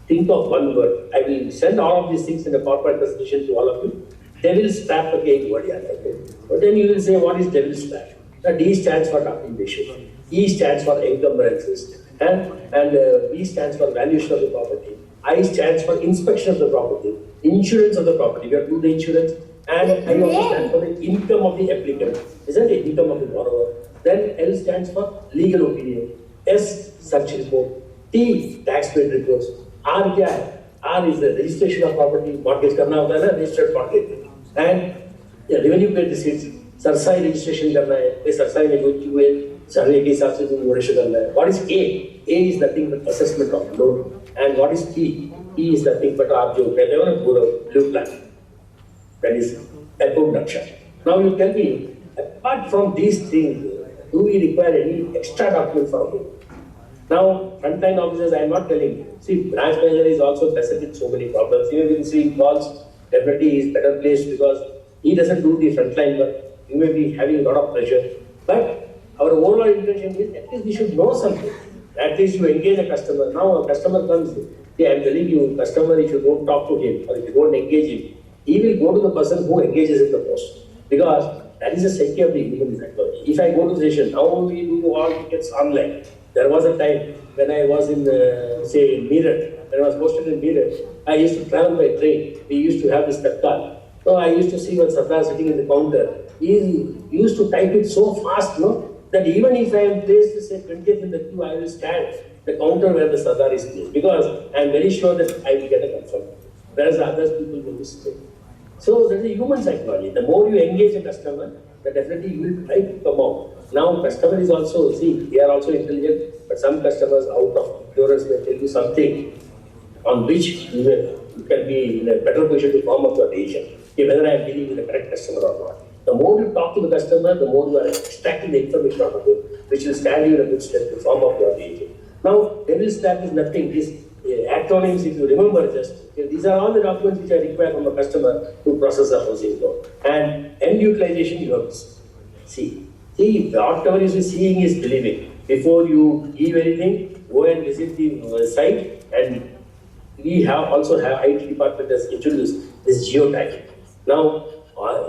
think of one word. I will send all of these things in a corporate presentation to all of you. Devil's trap again, what like it. But then you will say, what is devil's trap? The D stands for documentation. E stands for encumbrances. And B stands for valuation of the property. I stands for inspection of the property. Insurance of the property. We have to do the insurance. And I also stand for the income of the applicant. Isn't it? Income of the borrower. Then L stands for legal opinion. S, search report. T, tax paid reports. R क्या है? R is the registration of property. Mortgage करना होता है ना, registered mortgage. And revenue paid receipts. Cerci registration करना है. ये cerci में जो की हुए सर्वे के हिसाब से जो निवेश करना है. What is A? A is nothing but assessment of loan. And what is P? P is nothing but आप जो कहते हो ना पूरा blue plan. That is approved nutshell. Now you tell me, apart from these things, do we require any extra document from you? Now, frontline officers, I am not telling you. See, branch manager is also present in so many problems. Even when see calls, definitely he is better placed because he doesn't do the frontline work. You may be having a lot of pressure. But our overall intention is at least we should know something. At least you engage a customer. Now a customer comes, see, I am telling you, customer, if you don't talk to him or if you don't engage him, he will go to the person who engages him the most. Because that is the psyche of the human psychology. If I go to the station, now we do all tickets online. There was a time when I was in, say, in Meerut, when I was posted in Meerut, I used to travel by train. We used to have this tatkal. So I used to see one Sardar sitting in the counter. He used to type it so fast, no, that even if I am placed, say, 20th in the queue, I will stand the counter where the Sardar is placed. Because I am very sure that I will get a confirm. Whereas others people will mistake. So that is human psychology. The more you engage a customer, the definitely you will try to come out. Now customer is also, see, they are also intelligent, but some customers out of ignorance may tell you something on which you can be in a better position to form up your decision, whether I am dealing with the correct customer or not. The more you talk to the customer, the more you are extracting the information out of him, which will stand you in a good step to form up your decision. Now, devil's trap is nothing. These acronyms, if you remember just, these are all the documents which are required from a customer to process a housing loan. And end utilization, you have to see. See, whatever you are seeing is believing. Before you give anything, go and visit the site, and we also have IT department has introduced this geotagging. Now,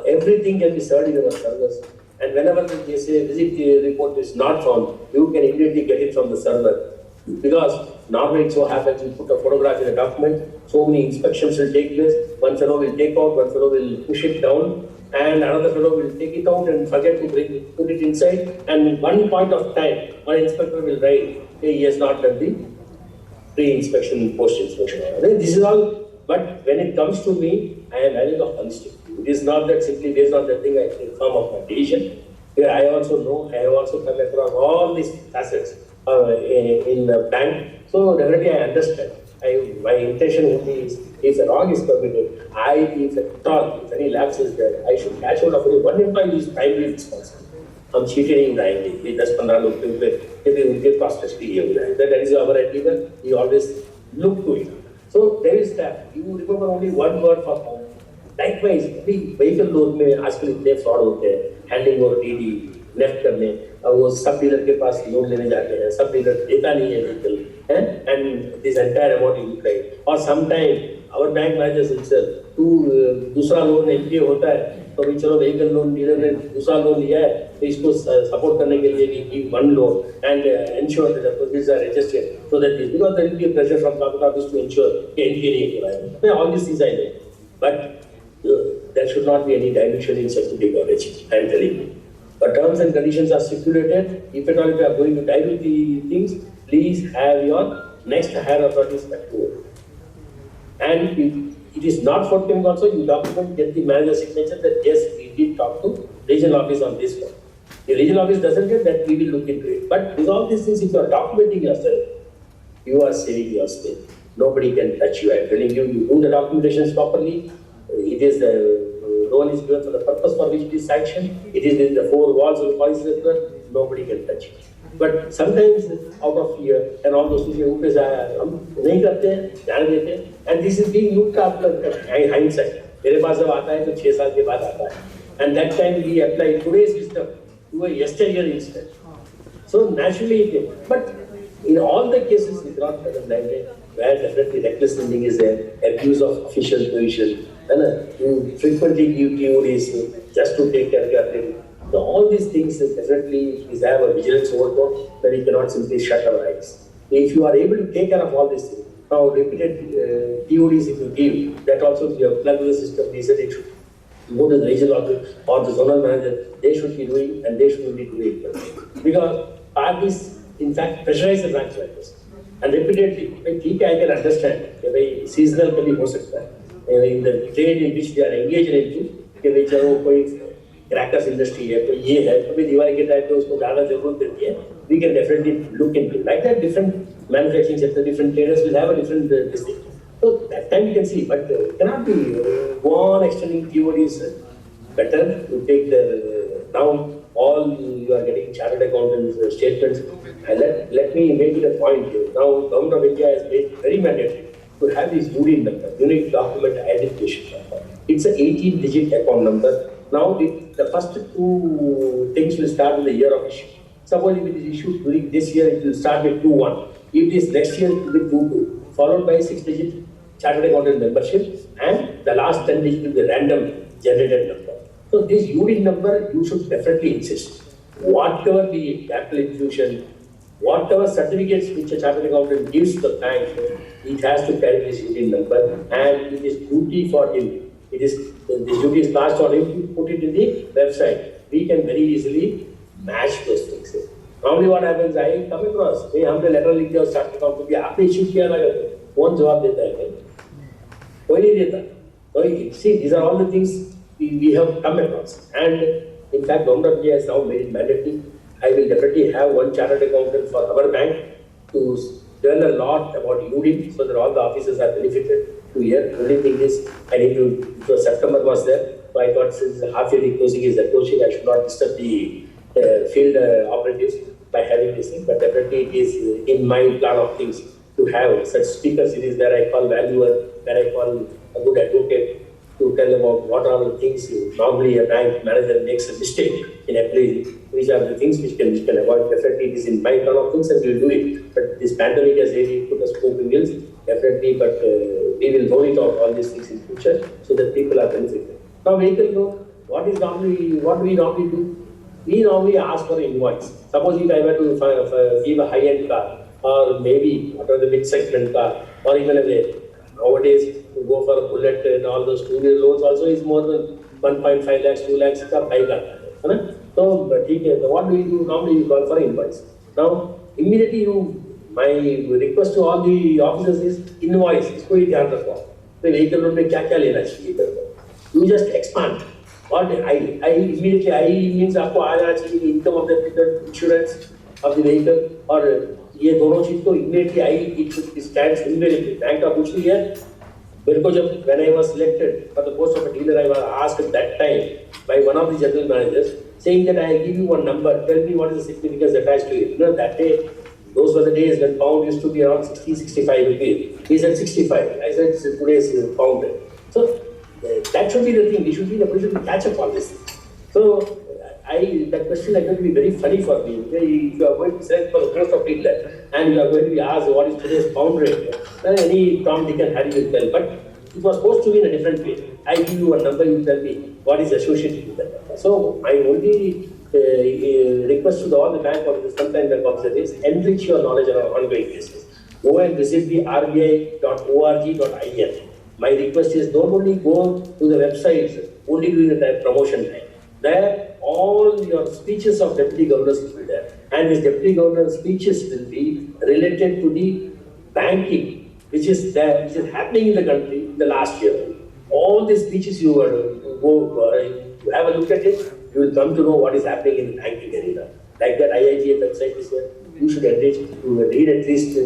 everything can be served in our servers, and whenever they say visit report is not found, you can immediately get it from the server. Because normally it so happens you put a photograph in a document, so many inspections will take place, one fellow will take out, one fellow will push it down, and another fellow will take it out and forget to put it inside, and one point of time, one inspector will write, hey, he has not done the pre-inspection, post-inspection. This is all, but when it comes to me, I am having a holistic view. It is not that simply based on the thing I can form of my decision. Here I also know, I have also come across all these assets in the bank, so definitely I understand. My intention only is, if a wrong is committed, if any lapse is there, I should catch hold of only one employee who is primarily responsible. हम cheated नहीं उड़ाएंगे, ये 10-15 लोग के ऊपर यदि उनके cost ये हो जाए, that is our endeavor. We always look to it. So there is that. You remember only one word for phone. Likewise, vehicle loan में आजकल इतने fraud होते हैं, handling और DD left करने, और वो सब डीलर के पास लोन लेने जाते हैं, सब डीलर देता नहीं है vehicle, and this entire amount you pay. Or sometime our bank managers himself, दूसरा लोन एनपीए होता है, तो भी चलो vehicle loan डीलर ने दूसरा लोन लिया है, तो इसको सपोर्ट करने के लिए we give one loan and ensure that the proceeds are registered, so that because there will be a pressure from corporate office to ensure कि एनपीए नहीं हो रहा है. All these things I know, but there should not be any dilution in security coverage. I am telling you. But terms and conditions are stipulated. If at all you are going to dilute the things, please have your next higher authorities approve. And if it is not forthcoming also, you document, get the manager's signature that yes, we did talk to regional office on this one. The regional office doesn't get that, we will look into it. But with all these things, if you are documenting yourself, you are saving your space. Nobody can touch you. I am telling you, you do the documentations properly. It is the loan is given for the purpose for which it is sanctioned. It is within the four walls of the policy circular. nobody can touch it. But sometimes out of fear and all those things, हम नहीं करते हैं, ध्यान देते हैं, and this is being looked after hindsight. मेरे पास जब आता है तो 6 साल के बाद आता है, and that time we apply today's system to a yesteryear instance. So naturally, but in all the cases, it's not blinded, where definitely reckless lending is there, abuse of official position, and you frequently give TODs just to take care of your thing. So all these things definitely is have a vigilance overload where you cannot simply shut our eyes. If you are able to take care of all these things, now repeated TODs if you give, that also you have plugged the system, they said it should go to the regional office or the zonal manager, they should be doing and they should be doing it. Because parties, in fact, pressurize the branch managers. And repeatedly, I can understand, seasonal can be more in the trade in which they are engaged into, crackers industry है, तो ये है, कभी दिवाली के time पे उसको ज़्यादा जरूरत देती है, we can definitely look into like that. Different manufacturing sector, different traders will have a different this thing. So that time you can see, but cannot be go on extending TODs. Better to take the now all you are getting chartered accountants statements. And let me make it a point here. Now Government of India has made very mandatory to have this UDIN number, unique document identification number. It's an 18-digit account number. Now the first 2 things will start with the year of issue. Suppose if it is issued during this year, it will start with 2-1. If it is next year, it will be 2-2, followed by 6-digit chartered accountant membership, and the last 10 digits will be the random generated number. So this UDIN number, you should definitely insist. Whatever the capital infusion, whatever certificates which a chartered accountant gives to the bank, it has to carry this UDIN number, and it is duty for him. This duty is passed on him to put it in the website. We can very easily match those things. Normally what happens, I come across, hey, हमने letter लिख दिया chartered accountant, आपने issue किया ना करते, कौन जवाब देता है? कोई नहीं देता. So see, these are all the things we have come across, and in fact, Government of India has now made it mandatory. I will definitely have one chartered accountant for our bank to learn a lot about UDIN, so that all the officers are benefited. To hear. Only thing is, I need to, because September was there, so I thought since the half-yearly closing is approaching, I should not disturb the field operatives by having this thing. But definitely it is in my plan of things to have such speaker series where I call valuer, where I call a good advocate to tell about what are the things normally a bank manager makes a mistake in applying. Which are the things which can avoid. Definitely it is in my plan of things and we will do it. But this pandemic has really put us smoke in wheels, definitely, but we will roll it out all these things in future so that people are benefited. Now vehicle loan, what do we normally do? We normally ask for an invoice. Suppose if I were to give a high-end car, or maybe what are the mid-segment car, or even nowadays to go for a bullet and all those 2-wheeler loans also is more than 1.5 lakhs, 2 lakhs ka bike aata hai. So, what do we do? Normally we call for invoice. Now, immediately my request to all the officers is invoice. इसको ही ध्यान रखो. तो vehicle loan में क्या लेना चाहिए? You just expand. What I immediately means आपको आ जाना चाहिए income of the insurance of the vehicle, और ये दोनों चीज को immediately it stands invariably. Bank का कुछ नहीं है. मेरे को जब when I was selected for the post of a dealer, I was asked at that time by one of the general managers, saying that I give you one number, tell me what is the significance attached to it. That day, those were the days when pound used to be around 60-65 rupees. He said 65. I said today's pound. So that should be the thing. We should be in a position to catch up on this. So that question is going to be very funny for me. If you are going to select for the post of dealer and you are going to be asked what is today's pound rate, then any Tom, Dick and Harry will tell. But it was supposed to be in a different way. I give you a number, you tell me what is associated with that. So my only request to all the bank officers, sometimes bank officers is enrich your knowledge on an ongoing basis. Go and visit the rbi.org.in. My request is don't only go to the websites only during the promotion time. There, all your speeches of deputy governors will be there, and these deputy governor speeches will be related to the banking, which is happening in the country in the last year. All these speeches you have a look at it, you will come to know what is happening in the banking arena. Like that IITA website is there. You should enrich to read at least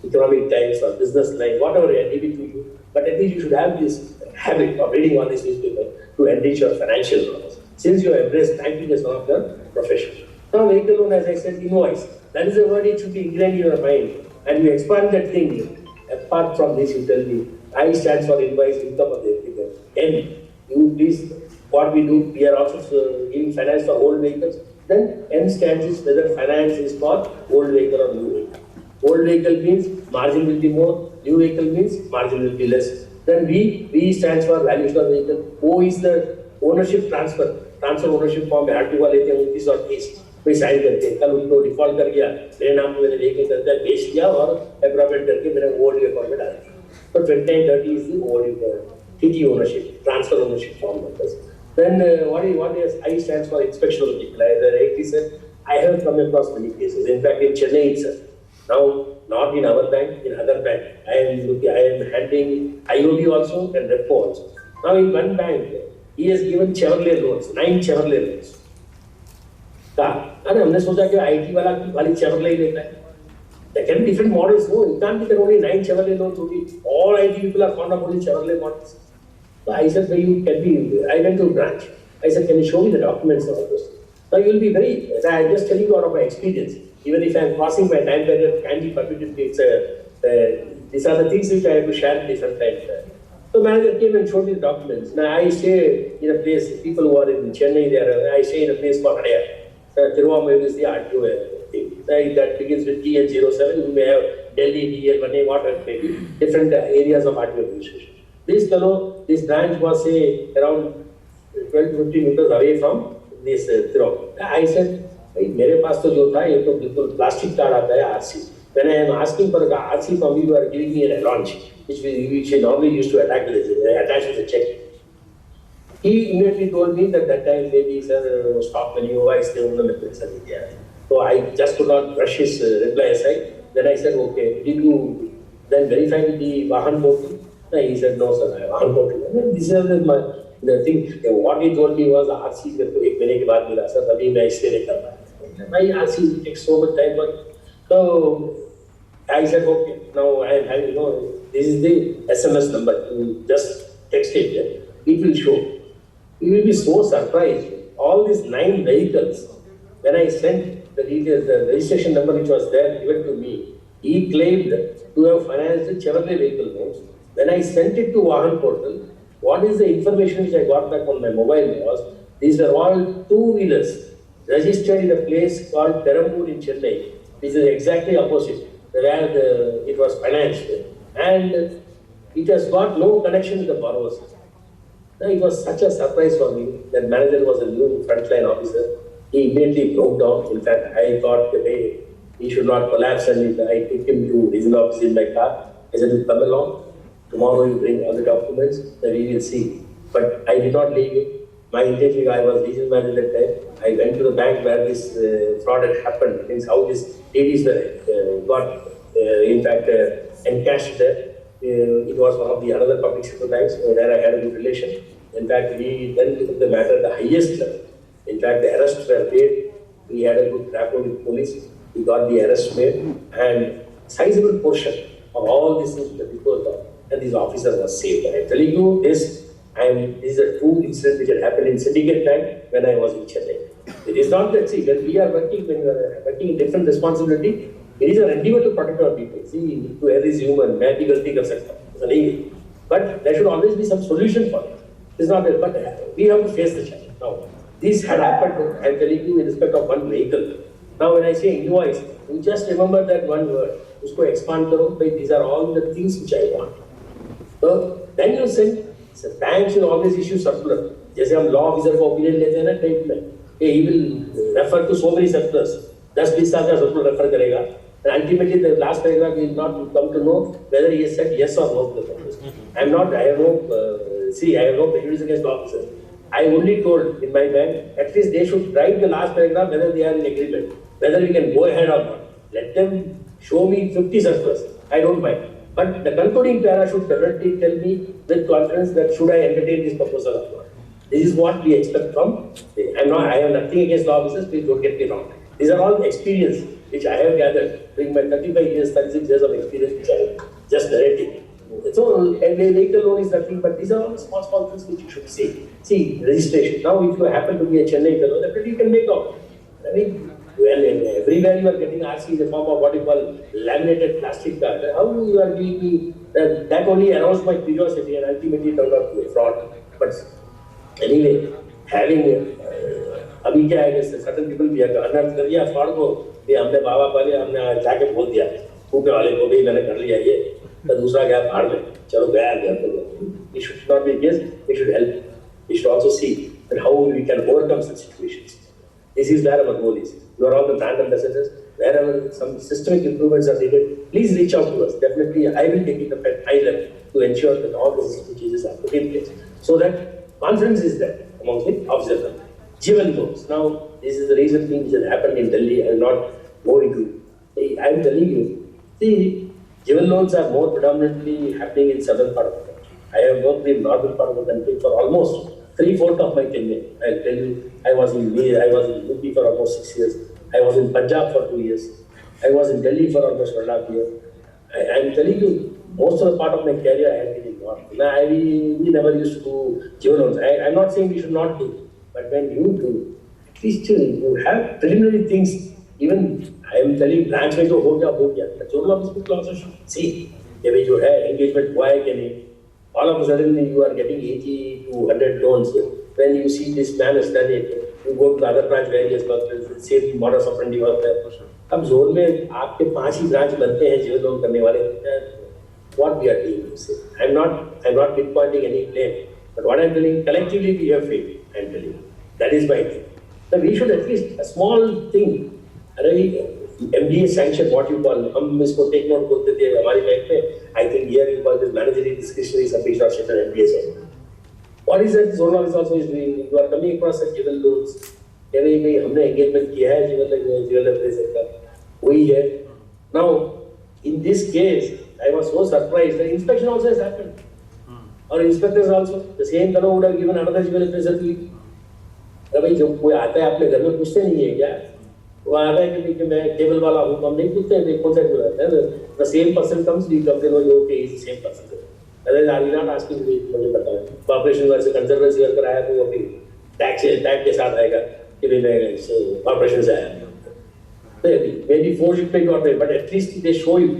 Economic Times or Business Line, whatever I give it to you. But at least you should have this habit of reading all these newspapers to enrich your financial knowledge, since you have embraced banking as one of your professions. Now vehicle loan, as I said, invoice. That is the word it should be ingrained in your mind. And you expand that thing. Apart from this, you tell me, I stands for invoice income of the applicant. N, you please, what we do, we are also giving finance for old vehicles. Then N stands is whether finance is for old vehicle or new vehicle. Old vehicle means margin will be more, new vehicle means margin will be less. Then V stands for valuation of vehicle. O is the ownership transfer ownership form RTO लेते हैं 29 और 30 कोई sign करते हैं, कल उनको default कर गया, मेरे नाम पे मैंने vehicle कर दिया, बेच दिया और अप्रोप्रिएट करके मेरे ओल्ड अकाउंट में डाल दिया. So 2930 is the old TT ownership, transfer ownership form numbers. Then what is I stands for inspection of vehicle. As I rightly said, I have come across many cases. In fact, in Chennai itself. Now, not in our bank, in other bank. I am handling IOB also and repo also. Now, in one bank, he has given Chevrolet loans, 9 Chevrolet loans. अरे हमने सोचा कि IT वाला वाली Chevrolet ही लेता है. There can be different models. No, it can't be that only 9 Chevrolet loans only. All IT people are fond of only Chevrolet models. So I said, I went to a branch. I said, can you show me the documents and all those? Now you will be very, I'm just telling you out of my experience. Even if I'm crossing my time barrier, can be permitted. These are the things which I have to share at different times. So manager came and showed me the documents. Now I stay in a place, people who are in Chennai, I stay in a place called Adaya. Tiruvamayur is the RTO thing. That begins with TN07. You may have Delhi, DL1A, whatever maybe, different areas of RTO administration. This branch was say around 12 to 15 meters away from this Tiruvamayur. I said, मेरे पास तो जो था ये तो बिल्कुल plastic card आता है RC. When I am asking for the RC from you, are giving me a launch, which we normally used to attach with a check. He immediately told me that time maybe sir stock value wise they won't let me. So I just could not brush his reply aside. Then I said, okay, did you then verify with the Vahan portal? He said, no sir, Vahan portal. This is the thing. What he told me was RC को एक महीने के बाद मिला sir, अभी मैं इसलिए नहीं कर पाया. My RC takes so much time. So I said, okay, now I am having, this is the SMS number. You just text it, it will show. You will be so surprised. All these 9 vehicles, when I sent the details, the registration number which was there given to me, he claimed to have financed Chevrolet vehicle loans. When I sent it to Vahan portal, what is the information which I got back on my mobile was, these are all 2-wheelers registered in a place called Perambur in Chennai, which is exactly opposite where it was financed. And it has got no connection with the borrowers. Now, it was such a surprise for me that manager was a new frontline officer. He immediately broke down. In fact, I thought he should not collapse, and I took him to regional office in my car. I said, come along. Tomorrow you bring all the documents, then we will see. But I did not leave him. My intention, I was regional manager at that time. I went to the bank where this fraud had happened, means how these ladies were got, in fact, encashed there. It was one of the another public sector banks where I had a good relation. In fact, we then took the matter at the highest level. In fact, the arrests were made. We had a good rapport with police. We got the arrest made, and sizable portion of all this things were disposed of, and these officers were saved. I am telling you this. This is a true incident which had happened in Syndicate Bank when I was in Chennai. It is not that, when we are working in different responsibility, it is a endeavor to protect our people. See, to err is human, मैं भी गलती कर सकता हूँ, but there should always be some solution for it. It's not that, but we have to face the challenge. Now, this had happened, I am telling you, in respect of one vehicle. Now, when I say invoice, you just remember that one word. Usko expand karo, these are all the things which I want. So, then you send. So banks will always issue circular. जैसे हम law officer को opinion लेते हैं ना type में, he will refer to so many circulars. 10-20 साल का circular refer करेगा. And ultimately the last paragraph will not come to know whether he has said yes or no to the purpose. I have no prejudice against law officers. I only told in my bank, at least they should write the last paragraph whether they are in agreement, whether we can go ahead or not. Let them show me 50 circulars. I don't mind. But the concluding para should definitely tell me with confidence that should I entertain this proposal or not. This is what we expect from. I have nothing against law officers, please don't get me wrong. These are all experience which I have gathered during my 35 years, 36 years of experience which I am just narrating. So, a vehicle loan is nothing, but these are all small things which you should see. See, registration. Now, if you happen to be a Chennai fellow, definitely you can make out. I mean, everywhere you are getting RC in the form of what you call laminated plastic card. How you are giving me that only aroused my curiosity and ultimately turned out to be a fraud. But anyway, having अभी क्या है कि certain people भी अनर्थ कर दिया fraud को, ये हमने बाबा वाले हमने जाके बोल दिया, ऊपर वाले को भी मैंने कर लिया ये, तो दूसरा गया भाड़ में, चलो गया गया तो we should not be against, we should help, we should also see that how we can overcome such situations. This is where our goal is. You are all the brand ambassadors. Wherever some systemic improvements are needed, please reach out to us. Definitely, I will take it up at high level to ensure that all the system changes are put in place, so that confidence is there amongst the officers. Jewel loans. Now, this is the recent thing which has happened in Delhi. I will not go into. I am telling you, see, jewel loans are more predominantly happening in southern part of the country. I have worked in northern part of the country for almost 3/4 of my tenure. I'll tell you, I was in UP for almost 6 years. I was in Punjab for 2 years. I was in Delhi for almost 1.5 years. I am telling you, most of the part of my career I have been in North. Now, we never used to do jewel loans. I'm not saying we should not do, but when you do, at least you have preliminary things. Even I am telling branch में जो हो गया. The zonal office people also should see कि भाई जो है engagement हुआ है कि नहीं. All of a sudden you are getting 80 to 100 loans. When you see this man has done it, you go to the other branch where he has got the same modus operandi was there. अब zone में आपके 5 ही branch बनते हैं जो loan करने वाले. What we are doing? I'm not pinpointing any blame, but what I'm telling, collectively we have failed. I'm telling you, that is my thing. So we should at least a small thing. MDA sanction, what you call, हम इसको take note बोलते थे हमारी bank में. I think here you call this managerial discretionary submission and MDA sanction. What is that zonal office also is doing? You are coming across such jewel loans. कह रही भाई हमने engagement किया है jewel appraiser का, वही है. Now in this case, I was so surprised. The inspection also has happened. Our inspectors also, the same fellow would have given another jewel appraiser to you. भाई जब कोई आता है अपने घर में पूछते नहीं है क्या? वो आता है कि मैं केबल वाला हूँ, तो हम नहीं पूछते हैं कौन सा जरूरत है. The same person comes, we come to know okay, he is the same person. अरे are you not asking me? मुझे पता है. कॉर्पोरेशन वर्क से कंजर्वेंसी वर्कर आया तो वो भी टैक्स के साथ आएगा कि भाई मैं कॉर्पोरेशन से आया. Maybe forge it maybe or maybe, but at least they show you.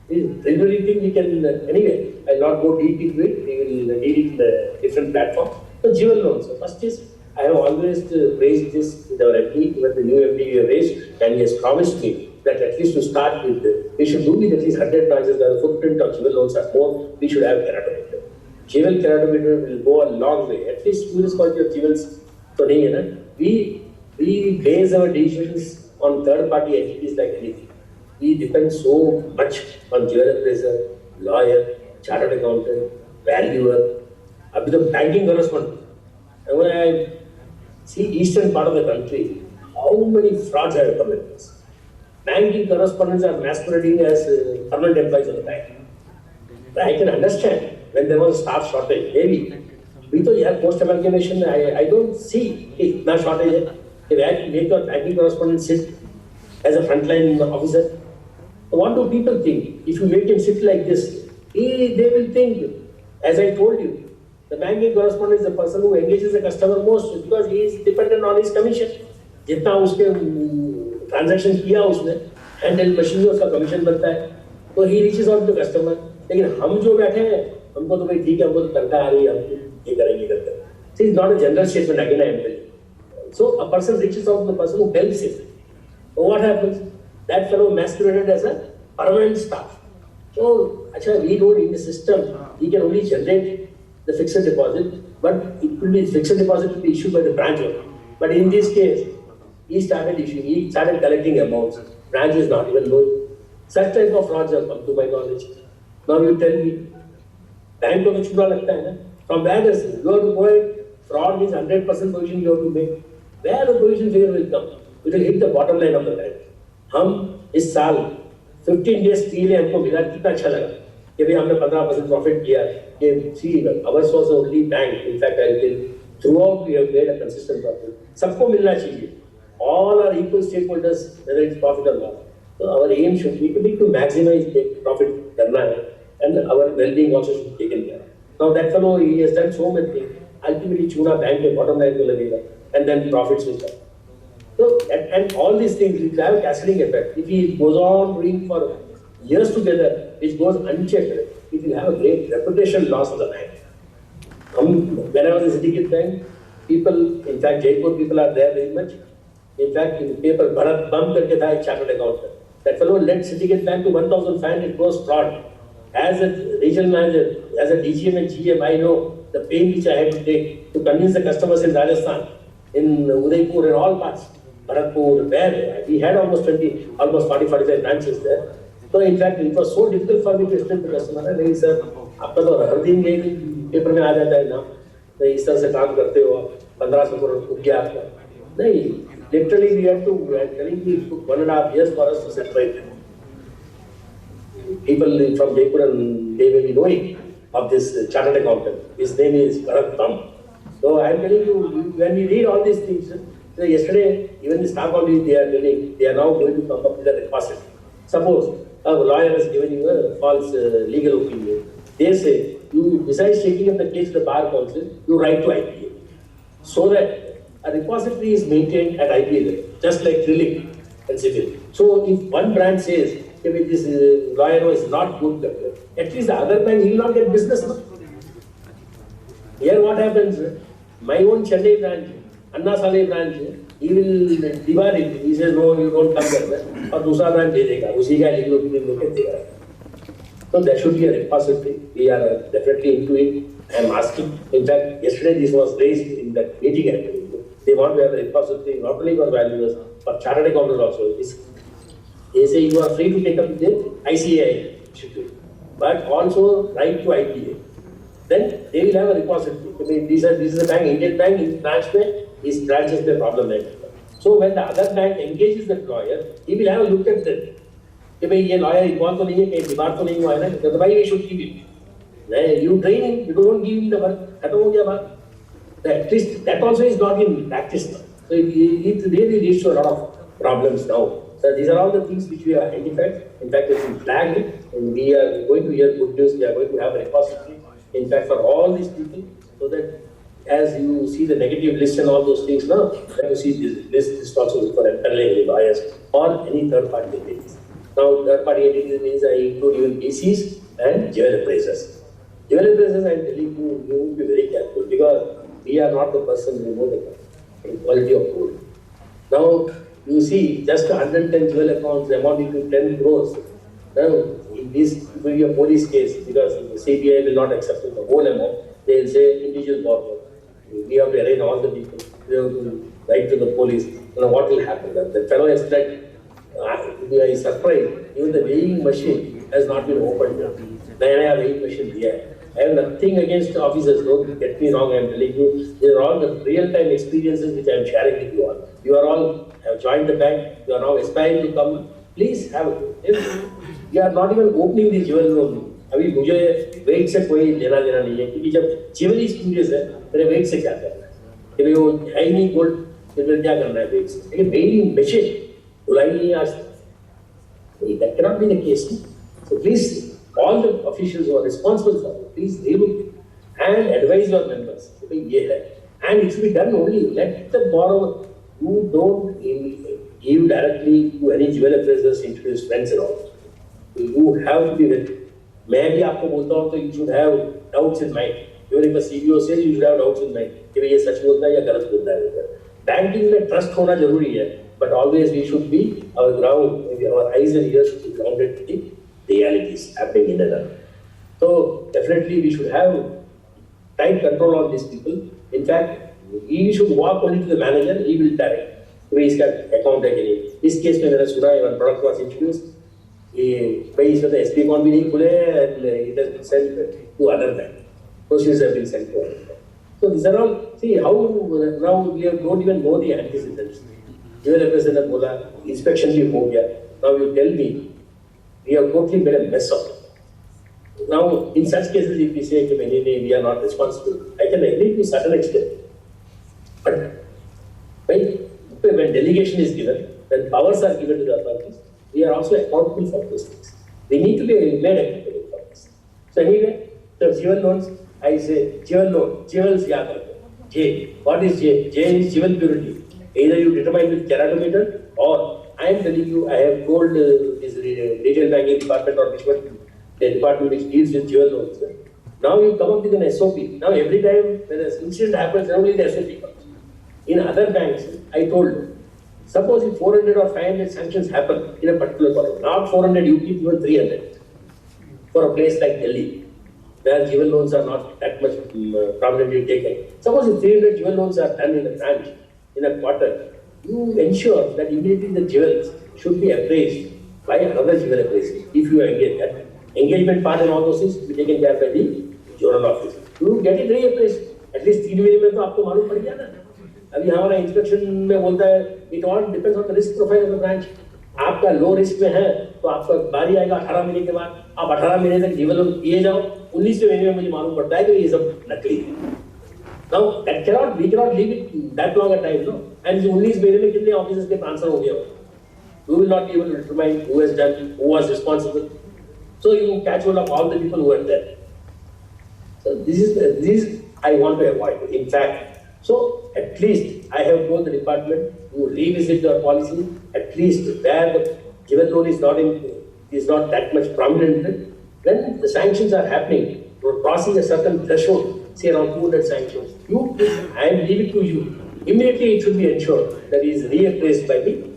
Regularly thing we can anyway. I'll not go deep into it. We will need it in a different platform. So jewel loans. So first is I have always raised this with our MD, even the new MD we have raised, and he has promised me that at least to start with, we should do with at least 100 branches where the footprint of jewel loans are more, we should have keratometer. Jewel keratometer will go a long way. At least municipality of jewels, so nahi hai na. We base our decisions on third-party entities like anything. We depend so much on jewel appraiser, lawyer, chartered accountant, valuer, abhi to banking correspondent. And when I see eastern part of the country, how many frauds have occurred in this? Banking correspondents are masquerading as permanent employees of the bank. But I can understand when there was a staff shortage, maybe. We thought you have post-amalgamation, I don't see it, no shortage. If I can make your banking correspondent sit as a frontline officer, what do people think? If you make him sit like this, they will think, as I told you, the banking correspondent is the person who engages the customer most because he is dependent on his commission. जितना उसके transaction किया उसने, handle machine में उसका commission बनता है, तो he reaches out to the customer. लेकिन हम जो बैठे हैं, हमको तो भाई ठीक है, हमको तो तनख्वाह आ रही है, हम ये करेंगे करते हैं. So it's not a general statement again I am telling you. So a person reaches out to the person who helps him. So what happens? That fellow masqueraded as a permanent staff. So actually we know in the system he can only generate the fixed deposit, but it will be fixed deposit to be issued by the branch owner. But in this case, he started collecting amounts. Branch is not even knowing. Such type of frauds have come to my knowledge. Now you tell me, bank को तो छुपा लगता है ना? From where does it? You have to go ahead. Fraud means 100% provision you have to make. Where the provision figure will come? It will hit the bottom line of the bank. हम इस साल 15 days के लिए हमको मिला कितना अच्छा लगा कि भाई हमने 15% प्रॉफिट किया. See, ours was the only bank. In fact, I will throughout we have made a consistent profit. सबको मिलना चाहिए. All are equal stakeholders, whether it's profit or loss. So our aim should be to maximize the profit करना है, and our well-being also should be taken care of. Now that fellow he has done so many things. Ultimately, चूना bank के bottom line को लगेगा, and then profits will come. So, and all these things will have a cascading effect. If he goes on doing for years together, which goes unchecked, it will have a great reputation loss of the bank. When I was in Syndicate Bank, people, in fact, Jaipur people are there very much. In fact, in the paper, Bharat Bam karke tha, chartered accountant. That fellow led Syndicate Bank to 1,500 crores fraud. As a regional manager, as a DGM and GM, I know the pain which I had to take to convince the customers in Rajasthan, in Udaipur and all parts, Bharatpur, where we had almost 40, 45 branches there. So in fact, it was so difficult for me to explain to the customer, नहीं sir, आपका तो हर दिन ये paper में आ जाता है ना, तो इस तरह से काम करते हो, 1500 करोड़ उग गया आपका, नहीं, literally we had to, telling me it took 1.5 years for us to separate. People from Jaipur and they may be knowing of this chartered accountant. His name is Bharat Bam. So I am telling you, when we read all these things, so yesterday even the staff only they are telling they are now going to come up with a repository. Suppose a lawyer has given you a false legal opinion. They say you besides taking up the case to the bar council, you write to IPA, so that a repository is maintained at IPA level, just like drilling and civil. So if one branch says if this lawyer is not good, at least the other branch he will not get business. No? Here what happens? My own Chennai branch, Anna Saleh branch, he will divide it. He says no, you don't come there. और दूसरा branch दे देगा, उसी का legal opinion लेके देगा. So there should be a repository. We are definitely into it. I am asking. In fact, yesterday this was raised in that meeting actually. They want to have a repository not only for valuers, but chartered accountants also. They say you are free to take up the ICAI institute, but also write to IPA. Then they will have a repository. I mean, this is a bank, Indian bank, his branch में, his branches में problem है. So when the other bank engages the lawyer, he will have a look at that. कि भाई ये lawyer involved तो नहीं है, कहीं बीमार तो नहीं हुआ है ना, तो भाई we should give him. You train him, you don't give him the work, खत्म हो गया बात. At least that also is not in practice now. So it really leads to a lot of problems now. So these are all the things which we have identified. In fact, it's been flagged, and we are going to hear good news. We are going to have a repository, in fact, for all these people, so that as you see the negative list and all those things now, then you see this list also for employee lawyers or any third-party entities. Now, third-party entities means I include even PCs and jewel appraisers. Jewel appraisers, I am telling you, you will be very careful because we are not the person who know the quality of gold. Now, you see, just 110 jewel accounts amounting to 10 crores. Now, in this will be a police case because the CVO will not accept the whole amount. They will say individual borrower. We have to arraign all the people. We have to write to the police. You know what will happen? The fellow has said, I is surprised. Even the weighing machine has not been opened. Then I have weighing machine here. I have nothing against officers. Don't get me wrong. I am telling you, these are all the real-time experiences which I am sharing with you all. You are all have joined the bank. You are now aspiring to come. Please have it. You are not even opening the jewel room. अभी मुझे wait से कोई लेना देना नहीं है क्योंकि जब ज्वेलरी स्टूडियोज है मेरे वेट से क्या करना है कि भाई वो है ही नहीं गोल्ड फिर क्या करना है वेट से लेकिन वेटिंग मशीन बुलाई नहीं आज that cannot be the case. So please, all the officials who are responsible for it, please relook it and advise your members. And it should be done only. Let the borrower who don't give directly to any jewel appraisers, introduce friends and all. You have to be with. मैं भी आपको बोलता हूँ तो you should have doubts in mind. Even if a CVO says you should have doubts in mind कि भाई ये सच बोलता है या गलत बोलता है. Banking में trust होना जरूरी है, but always we should be our eyes and ears should be grounded in the realities happening in and around. So definitely we should have tight control on these people. In fact, we should walk only to the manager. He will direct. भाई इसका account है कि नहीं. इस case में मैंने सुना है when product was introduced. भाई इसमें तो SP अकाउंट भी नहीं खुले and it has been sent to other bank. Proceeds have been sent to other bank. So these are all, see how now we don't even know the antecedents. Jewel appraiser ने बोला inspection भी हो गया. Now you tell me we have totally made a mess of it. Now in such cases if we say कि we are not responsible, I can agree to a certain extent. But when delegation is given, when powers are given to the authorities, we are also accountable for those things. We need to be made accountable for this. So anyway, the jewel loans, I say jewel loan, jewels yaad rakho. J. What is J? J is jewel purity. Either you determine with keratometer, or I am telling you, I have told this retail banking department or which one, the department which deals with jewel loans. Now you come up with an SOP. Now every time when an incident happens, only the SOP comes. In other banks, I told, suppose if 400 or 500 sanctions happen in a particular quarter, not 400, you keep even 300 for a place like Delhi, where jewel loans are not that much prominently taken. Suppose if 300 jewel loans are done in a branch in a quarter, you ensure that immediately the jewels should be appraised by another jewel appraiser if you engage that. Engagement part and all those things will be taken care by the journal office. You get it reappraised. At least 3 महीने में तो आपको मालूम पड़ गया ना. अभी हमारा इंस्पेक्शन में बोलता है, it all depends on the risk profile of the branch. आपका लो रिस्क में है तो आपका बारी आएगा 18 महीने के बाद. आप 18 महीने तक जीवन लोन किए जाओ, 19वें महीने में मुझे मालूम पड़ता है कि ये सब नकली है. Now we cannot leave it that long a time, no. And 19 महीने में कितने ऑफिसर्स के ट्रांसफर हो गए? We will not be able to determine who has done, who was responsible. So you catch hold of all the people who are there. So this I want to avoid. In fact, so at least I have told the department to revisit your policy. At least where the given loan is not that much prominent, when the sanctions are happening, crossing a certain threshold, say around 200 sanctions, I am leaving it to you. Immediately it should be ensured that it is reappraised by me.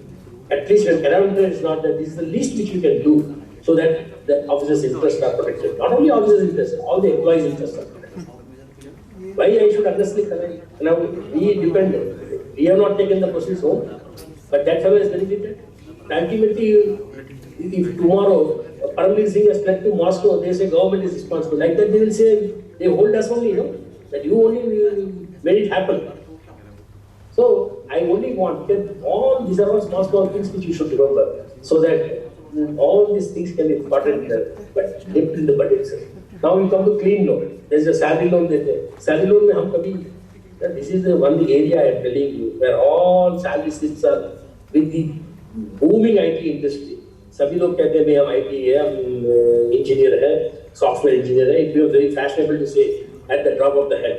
At least when parameter is not there, this is the least which you can do so that the officers' interests are protected. Not only officers' interests, all the employees' interests are protected. Why I should honestly correct? Now we have not taken the proceeds home, but that fellow is benefited. Ultimately, if tomorrow Paramveer Singh has fled to Moscow, they say government is responsible. Like that, they will say they hold us only, that you only made it happen. So I only want that all these are all small things which you should remember, so that all these things can be important dipped in the budget. Now we come to clean loan. There is a salary loan there. Salary loan में हम कभी, this is the one area I am telling you where all salary slips are with the booming IT industry. सभी लोग कहते हैं भाई हम IT है, हम engineer है, software engineer है. It becomes very fashionable to say at the drop of the head.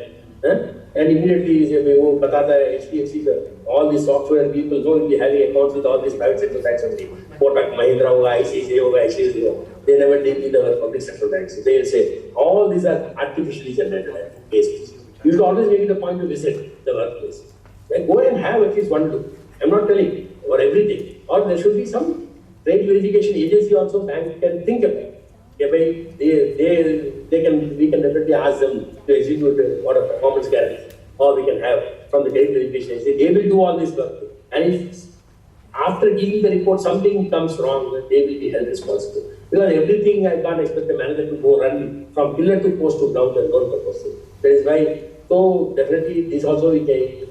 And immediately वो बताता है HDFC का all these software people don't be having accounts with all these private sector banks only. Kotak Mahindra होगा, ICICI होगा, HDFC होगा. They never deal with our public sector banks. They will say all these are artificially generated cases. You should always make it a point to visit the workplace. Like, go and have at least one look. I'm not telling for everything. Or there should be some trade verification agency also bank can think about. We can definitely ask them to execute what a performance guarantee, or we can have from the trade verification agency. They will do all this work. And if after giving the report something comes wrong, they will be held responsible. Because everything I can't expect the manager to go run from pillar to post to ground and non purpose. That is why, so definitely this also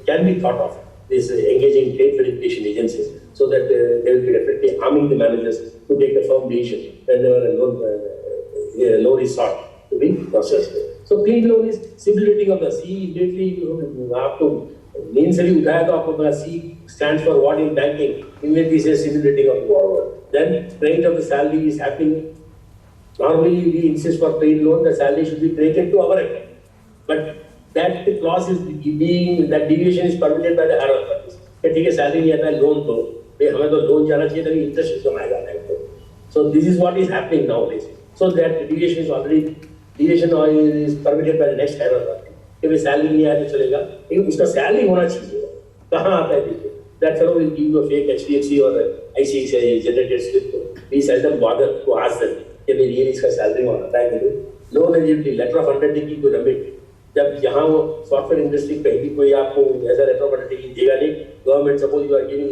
can be thought of, this engaging trade verification agencies, so that they will be definitely arming the managers to take a firm decision whenever a loan is sought to be processed. So clean loan is civil rating of the C. Immediately आपको main से भी उठाया तो आपको पता C stands for what in banking. Immediately says civil rating of the borrower. Then credit of the salary is happening. Normally we insist for clean loan, the salary should be credited to our account. But that clause is being, that deviation is permitted by the higher authorities. कि ठीक है salary नहीं आता है loan तो भाई हमें तो loan जाना चाहिए तभी interest कमाया जाता है. So this is what is happening nowadays. So that deviation is permitted by the next higher authority. कि भाई salary नहीं आया तो चलेगा, लेकिन उसका salary होना चाहिए. कहाँ आता है देखिए? That fellow will give you a fake HDFC or ICICI generated slip. We seldom bother to ask them कि भाई ये इसका salary होना था कि loan eligibility letter of undertaking to remit. जब यहाँ वो सॉफ्टवेयर इंडस्ट्री कहीं भी कोई आपको ऐसा लेटर ऑफ अंडरटेकिंग देगा नहीं. Government suppose you are giving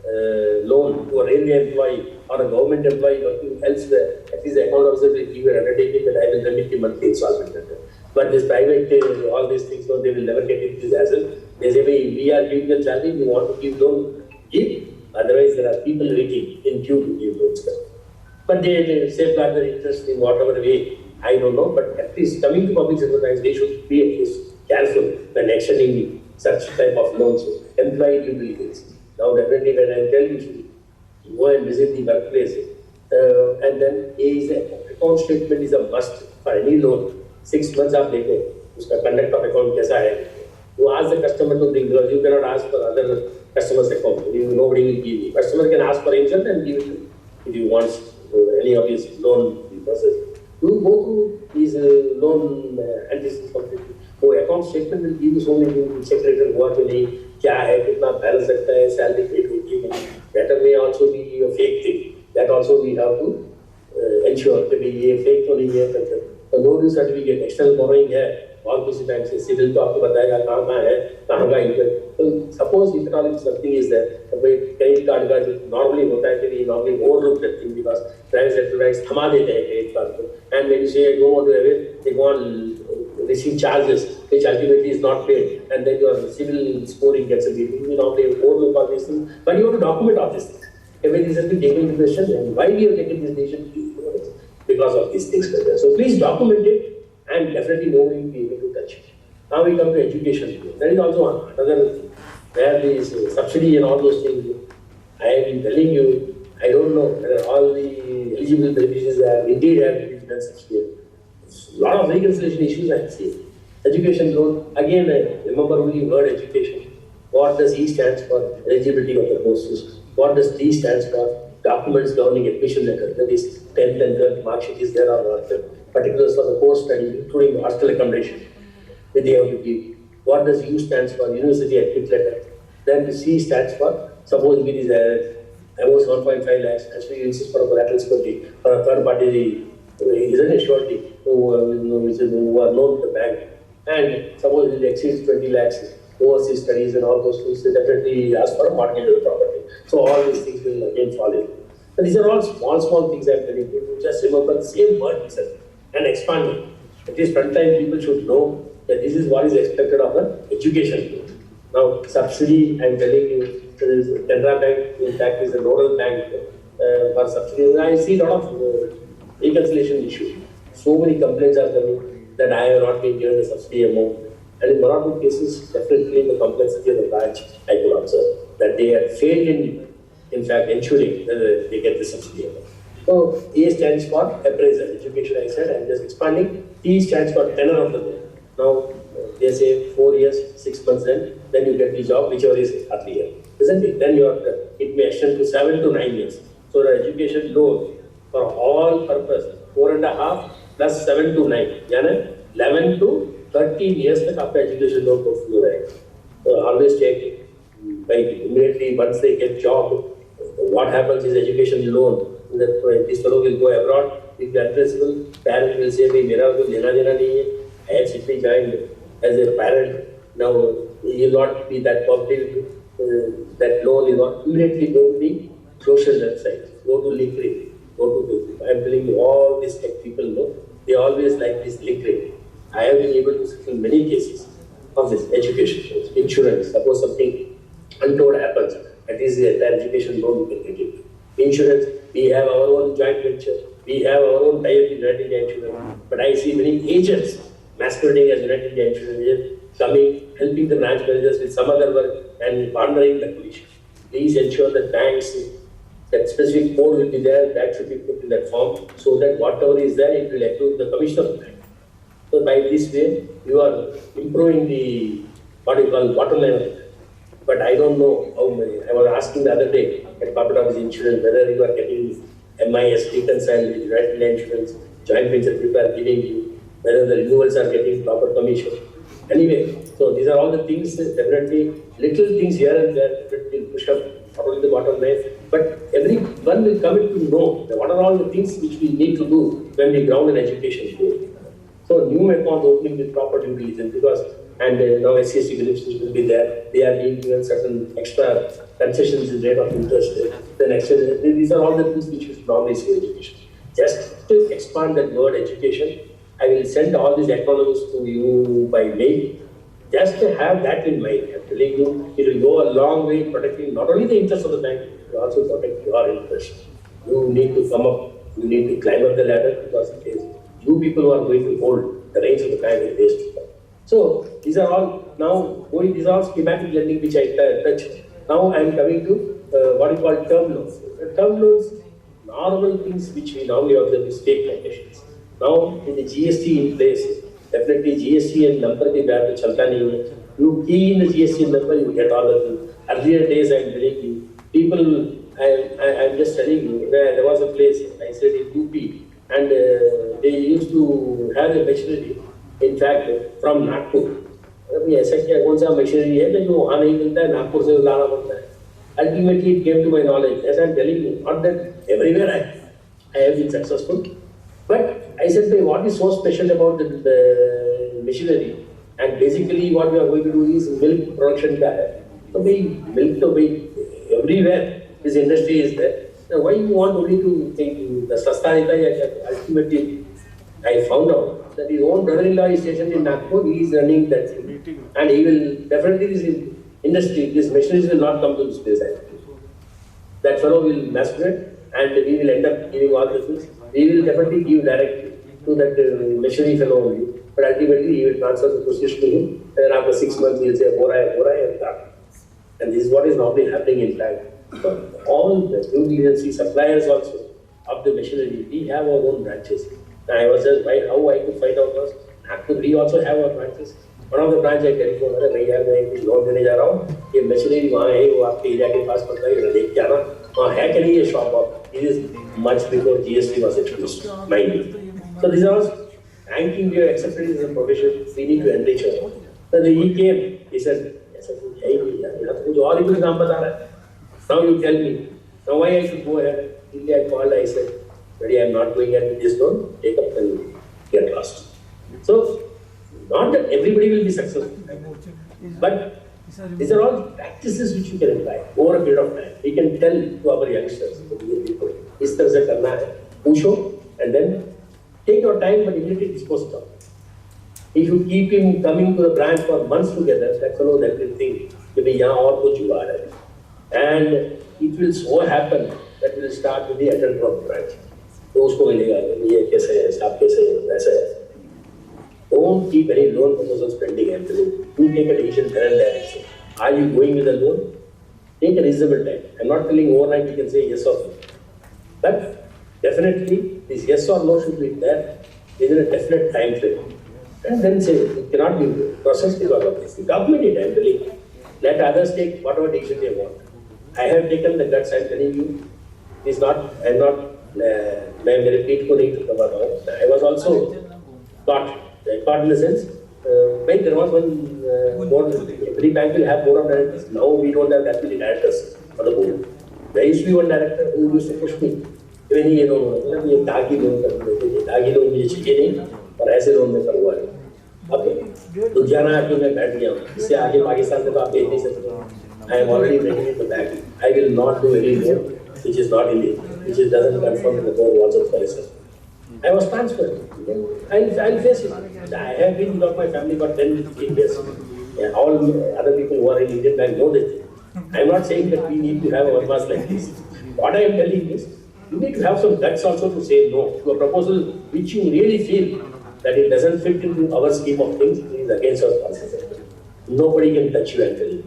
a loan to a railway employee or a government employee working elsewhere, at least the account officer will give an undertaking that I will remit the monthly installment letter. But this private, all these things, so they will never get into this hassle. They say, we are giving them salary, we want to give loan, give. Otherwise, there are people waiting in queue to give loans. But they safeguard their interest in whatever way, I don't know. But at least coming to public sector banks, they should be at least careful when extending such type of loans. Employee due diligence. Now, definitely, when I tell you to go and visit the workplace, and then account statement is a must for any loan. 6 months आप देखो उसका conduct of account कैसा है. You ask the customer to bring, because you cannot ask for other customer's account. Nobody will give you. Customer can ask for himself and give it to you if he wants any of his loan process. You go through these loan analysis completely. वो account statement will give you so many things. Check rate हुआ कि नहीं, क्या है, कितना balance रखता है, salary paid होती है. That may also be a fake thing. That also we have to ensure कि ये fake तो नहीं है. तो loan certificate, external borrowing है, और किसी बैंक से सिविल तो आपको बताएगा कहाँ है, कहाँ का इंटरेस्ट. तो suppose if something is there, तो भाई credit card का जो normally होता है कि normally overlook that thing because private sector banks थमा देते हैं credit card को. And when you say I don't want to have it, they go on receive charges which ultimately is not paid, and then your civil scoring gets a bit. You normally overlook all these things, but you have to document all these things. Everything has been taken into question, and why we have taken this decision because of these things. So please document it, and definitely nobody will be able to touch it. Now we come to education. That is also another where is subsidy and all those things. I have been telling you, I don't know whether all the eligible beneficiaries indeed have been done subsidy. A lot of reconciliation issues I have seen. Education loan, again I remember only word education. What does E stands for? Eligibility of the courses. What does D stands for? Documents governing admission letter. That is 10th and 12th mark sheet is there or not. Particulars for the course study, including hostel accommodation, that they have to give. What does U stands for? University admit letter. Then the C stands for, suppose it is above 7.5 lakhs, as we insist for a collateral security, or a third party isn't a surety who are known to the bank. And suppose it exceeds 20 lakhs, overseas studies and all those things, they definitely ask for a mortgage of the property. So all these things will again fall in. And these are all small things I'm telling you. Just remember the same word itself and expand it. At least front time people should know that this is what is expected of an education. Now, subsidy, I'm telling you, Canara Bank, in fact, is a nodal bank for subsidy. I see a lot of reconciliation issues. So many complaints are coming that I have not been given the subsidy amount. And in one or two cases, definitely in the complexity of the branch, I could observe that they had failed in fact, ensuring that they get the subsidy amount. So, A stands for appraisal, education, I said, I'm just expanding. T stands for tenor of the loan. Now, they say 4 years, 6 months, then you get the job, whichever is earlier. Isn't it? Then it may extend to 7 to 9 years. So, the education loan for all purpose, 4.5 plus 7 to 9, यानी 11 to 13 years तक आपका education loan portfolio रहेगा. So, always take, like immediately once they get job, what happens is education loan. That this fellow will go abroad, if the addressable parent will say, मेरा कोई लेना देना नहीं है. I had simply joined as a parent. Now he will not be that public. That loan is not immediately go to the social website, go to LinkedIn, go to this. I am telling you, all these tech people know, they always like this LinkedIn. I have been able to settle many cases of this education, insurance. Suppose something untoward happens, that is the entire education loan you can get it. Insurance, we have our own joint venture, we have our own tie-up in United India Insurance. But I see many agents masquerading as United India Insurance agents coming, helping the branch managers with some other work and pondering the collision. Please ensure that banks, that specific code will be there, that should be put in that form, so that whatever is there, it will accrue the commission of the bank. So by this way, you are improving the, what you call, bottom line of it. But I don't know how many. I was asking the other day at Corporate Office Insurance whether you are getting MIS reconciled with United India Insurance, joint venture people are giving you, whether the renewals are getting proper commission. Anyway, so these are all the things, definitely little things here and there that will push up not only the bottom line, but everyone will come in to know that what are all the things which we need to do when we ground an education goal. So new account opening with proper due diligence, because and now SCST beneficiaries will be there. They are being given certain extra concessions in rate of interest. Then extra, these are all the things which we normally see in education. Just to expand that word education, I will send all these acronyms to you by mail. Just to have that in mind. I'm telling you, it will go a long way in protecting not only the interest of the bank, but also protect your interest. You need to come up, you need to climb up the ladder, because it is you people who are going to hold the reins of the bank in days to come. So these are all now going. These are all schematic lending which I touched. Now I am coming to what is called term loans. Term loans, normal things which we normally observe is fake conditions. Now in the GST in place, definitely GST and number के ब्याज में चलता नहीं है. You key in the GST number, you get all the things. Earlier days, I'm telling you, people, I'm just telling you, there was a place, I said in UP, and they used to have a machinery, in fact, from Nagpur. अभी ऐसा क्या कौन सा machinery है जो वहाँ नहीं मिलता है, नागपुर से लाना पड़ता है. Ultimately, it came to my knowledge. As I'm telling you, not that everywhere I have been successful, but I said, what is so special about the machinery? And basically, what we are going to do is milk production. So, milk to everywhere. This industry is there. Now, why you want only to think the Sastanita? Ultimately, I found out that his own brother-in-law is stationed in Nagpur. He is running that thing, and he will definitely this industry, this machineries will not come to this place. That fellow will masquerade, and we will end up giving all the things. We will definitely give direct to that machinery fellow only. But ultimately, he will transfer the position to him, and then after 6 months, he will say, and that. And this is what is normally happening in fact. So all the due diligence suppliers also of the machinery, we have our own branches. And I was just, how I could find out was, we also have our branches. One of the branches I telephoned, I have a loan देने जा रहा हूँ, ये machinery वहाँ है, वो आपके area के पास पड़ता है, देख के आना, वहाँ है कि नहीं ये shop आप? It is much before GST was introduced, mind you. So these are all banking we have accepted as a profession, we need to enrich our. So he came, he said, ऐसा कुछ है ही नहीं यार, यहाँ तो कुछ और ही कुछ काम बता रहा है. Now you tell me, now why I should go ahead? I called, I said, Daddy, I am not going ahead with this loan, take up and get lost. So, not that everybody will be successful, but these are all practices which you can apply over a period of time. We can tell to our youngsters, this तरह से करना है, पूछो, and then take your time but immediately dispose it of. If you keep him coming to the branch for months together, that fellow that will think that यहाँ और कुछ जुगाड़ है. And it will so happen that will start with the attendant of the branch. तो उसको मिलेगा ये कैसे है, साहब कैसे है, वैसे है. Don't keep any loan proposals pending. You take a decision there and there. Are you going with a loan? Take a reasonable time. I'm not telling overnight you can say yes or no. But definitely this yes or no should be there within a definite time frame. And then say it cannot be processed because of this. Document it, I'm telling you. Let others take whatever decision they want. I have taken the guts, I'm telling you. It's not, I'm not, मैं मेरे पीठ को नहीं दबा रहा हूँ. I was also caught in the sense, when there was one board, every bank will have board of directors. Now we don't have that many directors on the board. There used to be one director who used to push me. When he, ये दागी loan मुझे चाहिए नहीं, और ऐसे loan में करूँगा. अब लुधियाना आके मैं बैठ गया हूँ. इससे आगे पाकिस्तान में तो आप भेज नहीं सकते. I am already ready in the bag. I will not do any loan which is not illegal, which doesn't conform to the board walls of policy. I was transferred. I'll face it. I have been without my family for 10-15 years. Yeah, all other people who are in Indian bank know this. I'm not saying that we need to have a mass like this. What I am telling is, you need to have some guts also to say no to a proposal which you really feel that it doesn't fit into our scheme of things, it is against our policy. Nobody can touch you actually.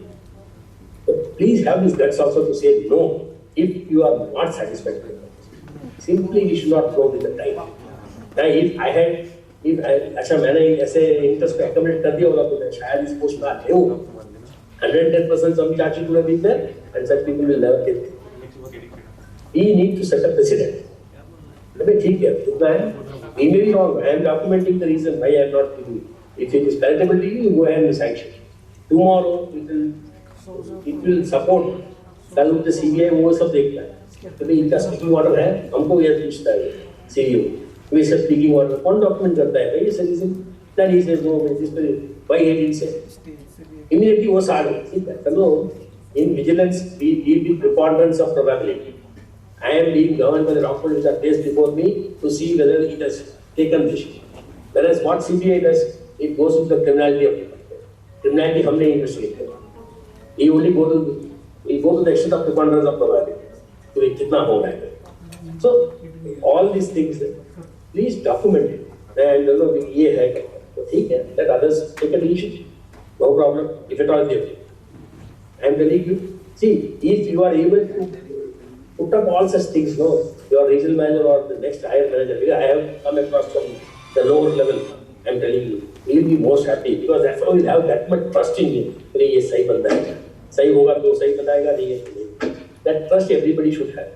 So please have this guts also to say no if you are not satisfied with it. Simply we should not flow with the tide. अच्छा मैंने ऐसे interest पे accumulate कर दिया होगा तो मैं शायद इस पोस्ट में आते हूँ. 110% some charges will be there and such people will never get there. We need to set a precedent. अबे ठीक है, इतना है. We may be wrong. I am documenting the reason why I am not giving you. If it is palatable to you, you go ahead and sanction. Tomorrow it will support. कल उनके CVO वो सब देखता है. तो भाई इनका speaking order है, हमको ये पूछता है CVO. We say speaking order. कौन डॉक्यूमेंट करता है? भाई sir then he says no. This why he didn't say. Immediately वो साड़ ठीक है. चलो in vigilance we deal with preponderance of probability. I am being governed by the documents which are placed before me to see whether it has taken decision. Whereas what CBI does, it goes with the criminality of the person. Criminality हमने investigate किया. We only go to the extent of preponderance of probability. तो ये कितना होगा? So all these things, please document it. And ये है तो ठीक है. Let others take a decision. No problem. If at all they will. I am telling you. See, if you are able to put up all such things, no, your regional manager or the next higher manager. I have come across from the lower level. I'm telling you, he'll be most happy because that fellow will have that much trust in him. नहीं ये सही बंदा है, सही होगा तो सही बताएगा, नहीं है तो नहीं. That trust everybody should have.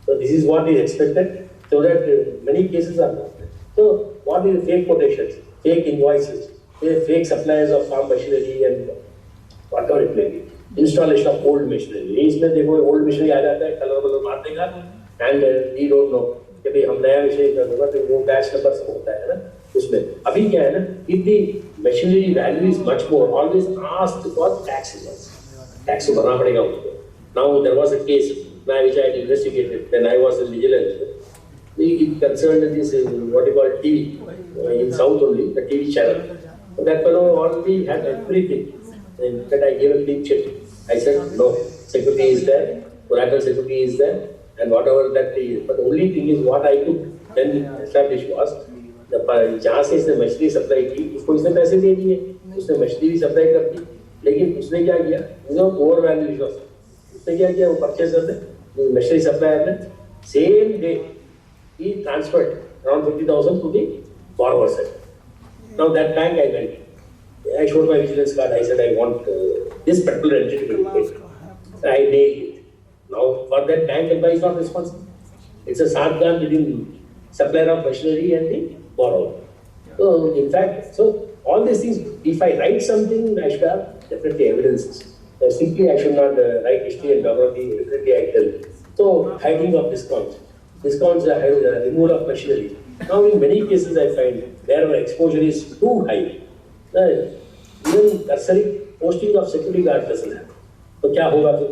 So this is what is expected, so that many cases are not. So what is fake quotations, fake invoices, fake suppliers of farm machinery and whatever it may be. Installation of old machinery. इसमें देखो old machinery आ जाता है, colour वलर मार देगा, and we don't know कि भाई हम नया machinery कर दूँगा तो वो batch number सब होता है ना उसमें. अभी क्या है ना, if the machinery value is much more, always ask for tax invoice. Tax भरना पड़ेगा उनको. Now there was a case which I had investigated when I was in Vigilance. It concerned this what you call TV in South only, the TV channel. So that fellow already had everything. In fact, I gave a clean check. I said, no, security is there, collateral security is there, and whatever that is. But the only thing is what I could then establish was, जहाँ से इसने मछली supply की, उसको इसने पैसे दे दिए, उसने मछली भी सप्लाई कर दी, लेकिन उसने क्या किया, ओवर वैल्यूएशन, उसने क्या किया, वो परचेज कर दे, मछली सप्लायर ने, same day, he transferred around 50,000 to the borrower side. Now that bank I went. I showed my vigilance card. I said I want this particular entity to be paid. I nailed it. Now for that bank employee is not responsible. It's a safeguard between supplier of machinery and the borrower. So in fact, so all these things, if I write something, I should have definitely evidences. Simply I should not write history and geography. Definitely I tell. So hiding of discounts. Discounts are removal of machinery. Now in many cases I find where our exposure is too high. Even cursory posting of security guard doesn't happen. So क्या होगा तो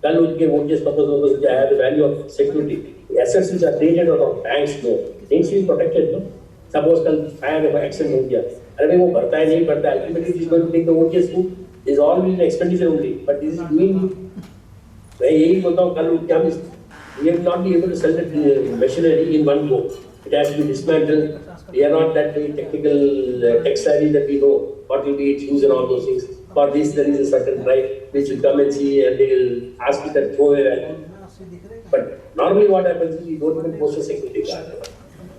कल उनके mortgage purpose क्या है, the value of security, the assets which are created out of banks no, needs to be protected no. Suppose कल fire accident हो गया, अरे भाई वो भरता है नहीं भरता है, ultimately is going to take the mortgage too. This is all will be expenditure only, but this is doing. मैं यही बोलता हूँ कल क्या we will not be able to sell the machinery in one go. It has to be dismantled. We are not that very technical tech savvy that we know what will be its use and all those things. For this, there is a certain drive which will come and see and they will ask it and throw away. But normally what happens is we don't even post a security guard.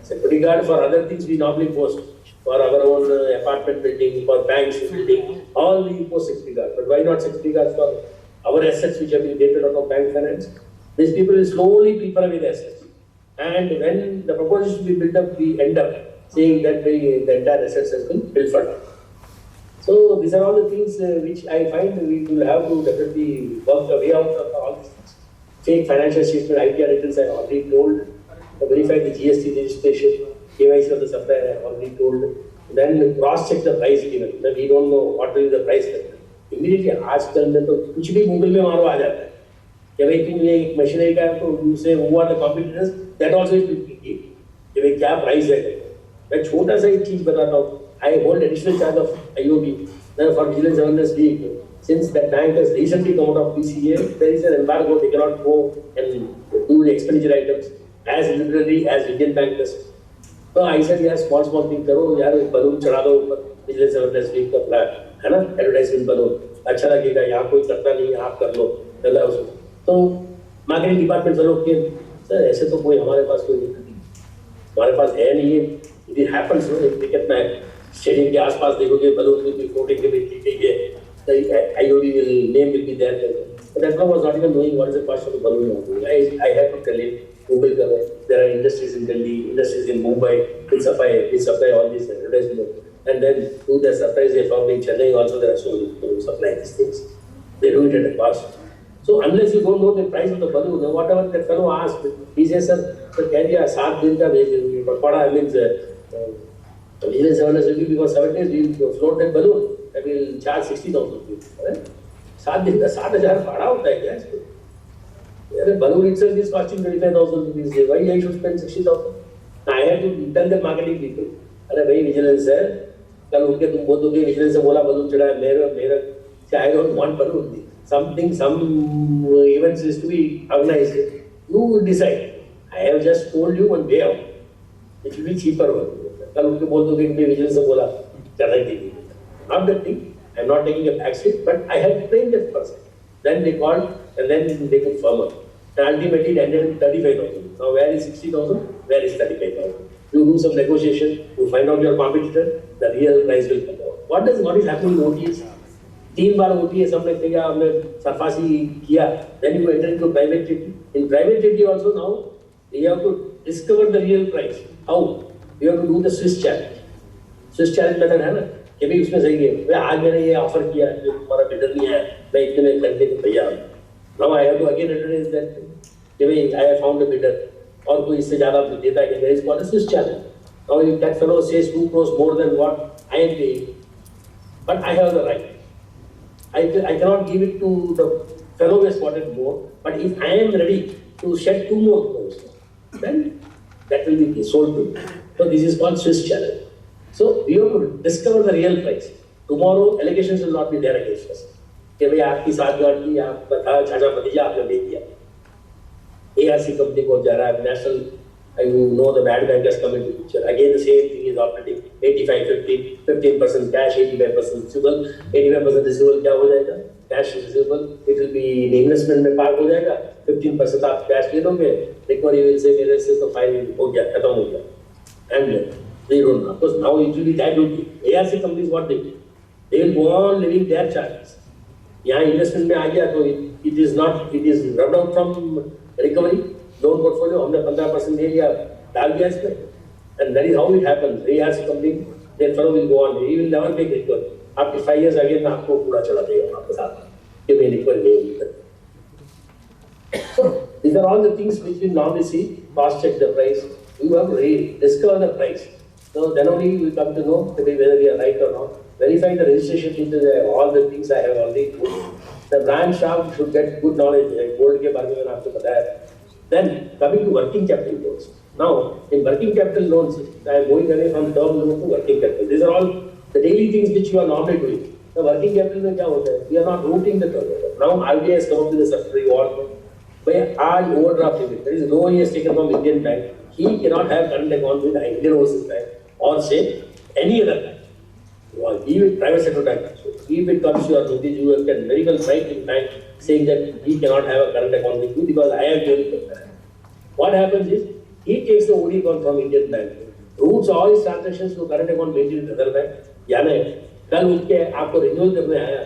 Security guard for other things we normally post. For our own apartment building, for banks building, all we post security guard. But why not security guard for our assets which have been dated out of bank finance? These people will slowly prepare away the assets. And when the proposals to be built up, we end up saying that the entire assets has been pilfered. So these are all the things which I find we will have to definitely work the way out of all these things. Fake financial statement, ITR returns I already told. Verify the GST registration, KYC of the supplier I already told. Then cross-check the price given. Then we don't know what will be the price given. Immediately आजकल में तो कुछ भी Google में मारो आ जाता है. कि भाई तुम ये एक मशीनरी का तो दूसरे who are the competitors, that also is big. कि भाई क्या price है? मैं छोटा सा एक चीज बताता हूँ. I hold additional charge of IOB for Vigilance Awareness Week. Since that bank has recently come out of PCA, there is an embargo. They cannot go and do the expenditure items as liberally as Indian Bank does. So I said, yeah, small thing करो यार balloon चढ़ा दो ऊपर Vigilance Awareness Week का plan है ना, advertisement balloon अच्छा लगेगा, यहाँ कोई करता नहीं, आप कर लो, चला उसको. तो मार्केटिंग डिपार्टमेंट चलो कि सर ऐसे तो कोई हमारे पास कोई नहीं, हमारे पास है नहीं है. It happens no, कितना है स्टेडियम के आसपास देखोगे balloon will be floating के लिए the IOD name will be there. But that one was not even knowing what is the cost of the balloon. I had to tell him, Google करो. There are industries in Delhi, industries in Mumbai, which supply all these advertisements. And then do the supplies they found in Chennai also there are so to supply these things. They do it at a cost. So unless you don't know the price of the balloon, whatever that fellow asked, he says, sir, can you 7 दिन का भेज but what I mean Vigilance Awareness will be because 7 days we will float that balloon and we will charge 60,000 rupees. 7 दिन का 7,000 भाड़ा होता है क्या इसको? The balloon itself is costing 25,000 rupees. Why I should spend 60,000? I have to tell the marketing people. अरे भाई Vigilance है, कल उनके तुम बोल दोगे Vigilance से बोला balloon चढ़ा है मेरा I don't want balloon. Some events is to be organized. You decide. I have just told you one way out. It will be cheaper one. कल उनके बोल दोगे कि Vigilance से बोला चढ़ाई देगी. Not that thing. I am not taking a back seat, but I have trained that person. Then they called and then they could firm up. And ultimately it ended in 35,000. Now where is 60,000? Where is 35,000? You do some negotiation, you find out your competitor, the real price will come out. What is happening in OTS? 3 bar OTS हमने किया, हमने SARFAESI किया. Then you enter into private treaty. In private treaty also now you have to discover the real price. How? You have to do the Swiss challenge. Swiss challenge method है ना? कि भी उसमें सही है. भाई आज मैंने ये ऑफर किया, जो तुम्हारा बिडर नहीं है, मैं इतने में करने को तैयार हूँ. Now I have to again advertise that कि भाई I have found a bidder. और कोई इससे ज़्यादा देता है कि there is called a Swiss challenge. Now if that fellow says 2 crores more than what I am paying, but I have the right. I cannot give it to the fellow who has got it more, but if I am ready to shed 2 more crores, then that will be sold to me. So this is called Swiss challenge. So we have to discover the real price. Tomorrow allegations will not be there against us. कि भाई आपकी साथगांठ की, आपका था चाचा भतीजा आपने दे दिया. ARC company को जा रहा है, national, you know the bad bankers come into picture. Again the same thing is operating. 85-15, 15% cash, 85% receivable. 85% receivable क्या हो जाएगा? Cash receivable, it will be investment में पार्क हो जाएगा. 15% आप cash ले लोगे. Recovery will say मेरे से तो फाइल हो गया, खत्म हो गया. And they don't know. Because now it will be that duty. ARC companies what they do? They will go on living their charges. यहाँ investment में आ गया तो it is rubbed out from recovery. Loan portfolio हमने 15% दे दिया, डाल दिया इसमें. And that is how it happens. ARC company, their fellow will go on. He will never take recovery. After 5 years again आपको पूरा चला देगा आपके साथ कि मैं recovery नहीं होगी. So these are all the things which we normally see. Cost check the price. You have to discover the price. So then only we come to know whether we are right or not. Verify the registration details. All the things I have already put. The branch staff should get good knowledge. Gold के बारे में मैंने आपको बताया. Then coming to working capital loans. Now in working capital loans, I am going away from term loan to working capital. These are all the daily things which you are normally doing. The working capital में क्या होता है? We are not routing the turnover. Now RBI has come up with a subsidiary wall. भाई आज overdraft limit. There is no one he has taken from Indian bank. He cannot have current account with Indian Overseas Bank or say any other bank. Or even private sector bank. So if it comes to your notice, you can very well write in bank saying that he cannot have a current account with you because I am doing it. What happens is he takes the OD account from Indian bank, routes all his transactions to current account maintained in other bank. यानी कल उनके आपको renewal करने आया,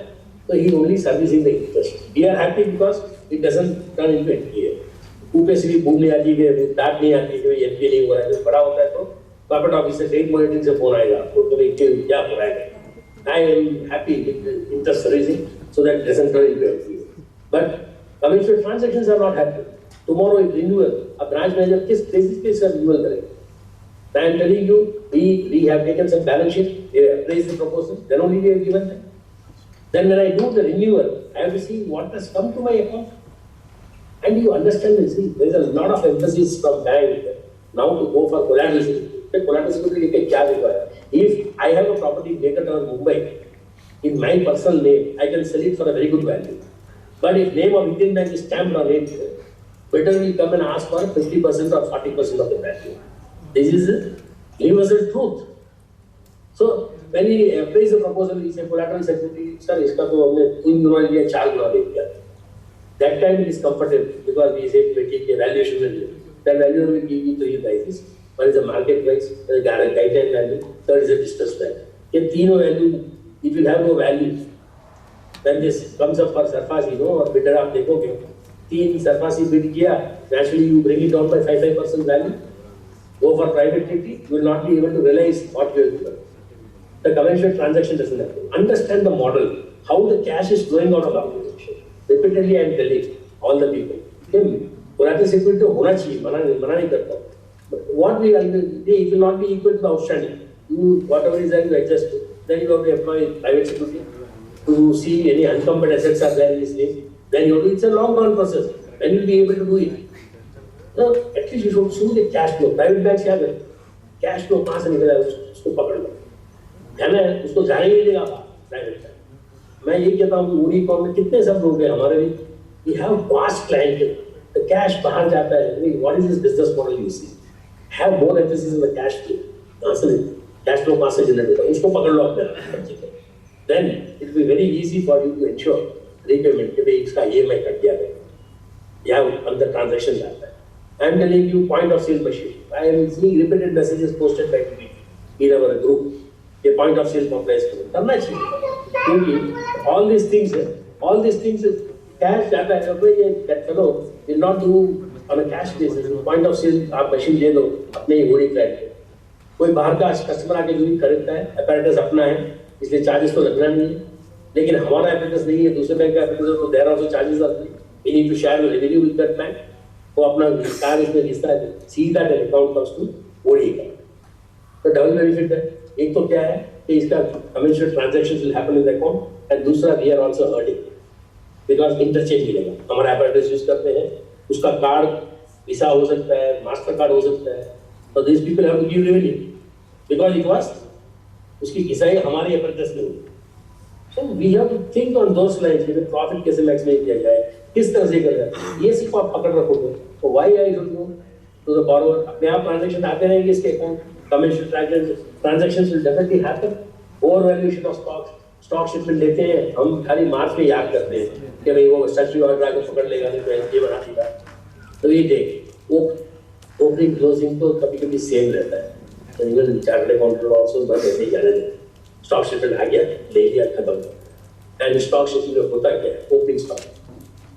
so he only servicing the interest. We are happy because it doesn't turn into NPA. ऊपर से भी भूल नहीं आती कि डाट नहीं आती कि NPA नहीं हो रहा है. जब बड़ा होता है तो कॉर्पोरेट ऑफिस से ट्रेड मॉनिटरिंग से फोन आएगा आपको तो भाई क्या हो रहा है. I am happy with interest servicing so that it doesn't turn into NPA. But commercial transactions are not happening. Tomorrow is renewal. A branch manager किस basis पे इसका renewal करेगा? I am telling you, we have taken some balance sheet, we have appraised the proposal, then only we have given them. Then when I do the renewal, I have to see what has come to my account. And you understand this, there is a lot of emphasis from bank now to go for collateral security. Collateral security के क्या require? If I have a property in Mumbai, Mumbai, in my personal name, I can sell it for a very good value. But if name of Indian bank is stamped on it, better will come and ask for 50% or 40% of the value. This is a universal truth. So when he appraise the proposal, he said collateral security, sir, इसका तो हमने 3 गुना लिया, 4 गुना दे दिया. That time it is comfortable because we say ठीक है valuation will do. That value will give you 3 prices. One is the market price, the guideline value, third is the distress value. ये तीनों value, it will have no value. When this comes up for surface, और bidder आप देखोगे, 3 surface bid किया, naturally you bring it down by 5% value. Go for private treaty, you will not be able to realize what you have done. The conventional transaction doesn't happen. Understand the model, how the cash is flowing out of the organization. Repeatedly I am telling all the people, collateral security होना चाहिए, मना नहीं करता. But what we are doing, it will not be equal to the outstanding. You, whatever is there, you adjust to. Then you have to employ private security to see any unencumbered assets are there in this name. Then you have to, it's a long run process. Then you will be able to do it. So at least you should see the cash flow. Private banks क्या करें? Cash flow कहाँ से निकला है उसको पकड़ लो. है ना? उसको जाने ही नहीं देगा private bank. मैं ये कहता हूँ कि उड़ी कॉम में कितने सब लोग हैं हमारे भी. We have vast clientele. The cash बाहर जाता है. What is this business model you see? Have more emphasis on the cash flow. Cash flow कहाँ से generate होगा? उसको पकड़ लो अपने. Then it will be very easy for you to ensure repayment कि भाई इसका EMI कट गया है. यहाँ अंदर ट्रांजेक्शन जाता है. I am telling you point of sale machine. I am seeing repeated messages posted by me in our group. ये point of sale compliance करना चाहिए. क्योंकि all these things cash जाता है. तो ये that fellow will not do on a cash basis. Point of sale आप machine दे दो अपने ही होली क्लाइंट को. कोई बाहर का कस्टमर आके जो भी खरीदता है, apparatus अपना है, इसलिए चार्जेस तो लगना नहीं है. लेकिन हमारा apparatus नहीं है, दूसरे बैंक का apparatus है, तो there are also charges are there. We need to share the revenue with that bank. वो अपना कार्ड इसमें घिसता है, सीधा अकाउंट कम्स टू ओडी का. तो डबल बेनिफिट है. एक तो क्या है कि इसका commercial transactions will happen in the account, and दूसरा we are also earning because interchange मिलेगा. हमारा एपरेटस यूज करते हैं, उसका कार्ड वीसा हो सकता है, मास्टर कार्ड हो सकता है. तो this people have to give revenue because it was उसकी घिसाई हमारी एपरेटस में हुई. So we have to think on those lines कि प्रॉफिट कैसे मैक्सिमाइज किया जाए, किस तरह से कर जाए. ये सिर्फ आप पकड़ रखोगे तो why I should go to the borrower. अपने आप ट्रांजैक्शन आते रहेंगे इसके account. Commercial transactions will definitely happen. Over valuation of stock shipment लेते हैं हम खाली मार्च में याद करते हैं कि भाई वो सच ऑर्डर आके पकड़ लेगा, नहीं तो ये बना देगा. तो ये देख वो ओपनिंग क्लोजिंग तो कभी कभी सेम रहता है. तो इवन चार्टर्ड अकाउंटेंट आल्सो बस ऐसे ही जाने देते. स्टॉक शिपमेंट आ गया, ले लिया, खत्म. एंड स्टॉक शिपमेंट होता क्या है? ओपनिंग स्टॉक,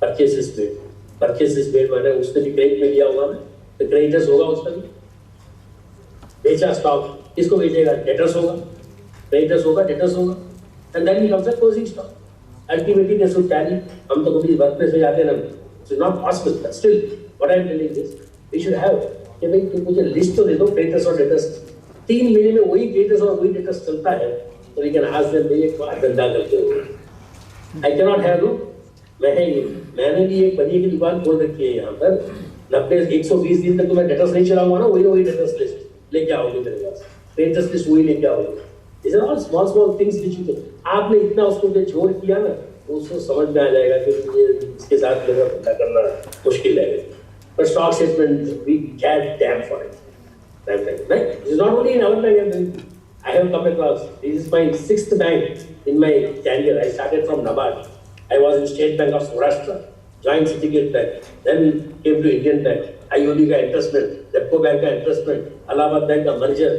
परचेसेस मेड मैंने उसने भी क्रेडिट में लिया होगा ना, तो क्रेडिटर्स होगा उसका भी. बेचा स्टॉक, किसको बेचेगा? डेटर्स होगा, क्रेडिटर्स होगा, डेटर्स होगा, and then comes the closing stock. Ultimately they should carry. हम तो कभी वर्क प्लेस में जाते हैं ना, it's not possible, but still what I am telling this we should have कि भाई तुम मुझे लिस्ट तो दे दो क्रेडिटर्स और डेटर्स. 3 महीने में वही क्रेडिटर्स और वही डेटर्स चलता है, तो वी कैन आस्क देम भाई एक बार धंधा करते हो. I can not have no. मैंने भी एक बनिए की दुकान खोल रखी है यहाँ पर. 120 दिन तक तो मैं डेटर्स नहीं चलाऊंगा ना, वही डेटर्स लिस्ट लेके आओगे मेरे पास, क्रेडिटर्स लिस्ट वही लेके आओगे. These are all small things which you can. आपने इतना उसको पे जोर किया ना, उसको समझ में आ जाएगा कि ये इसके साथ मेरा धंधा करना मुश्किल है. But stock shipment, we care damn for it. Right? This is not only in our bank. I have come across. This is my 6th bank in my career. I started from NABARD. I was in State Bank of Maharashtra, joined Syndicate Bank, then came to Indian Bank. IOD का investment, Depot Bank का investment, Allahabad Bank का merger.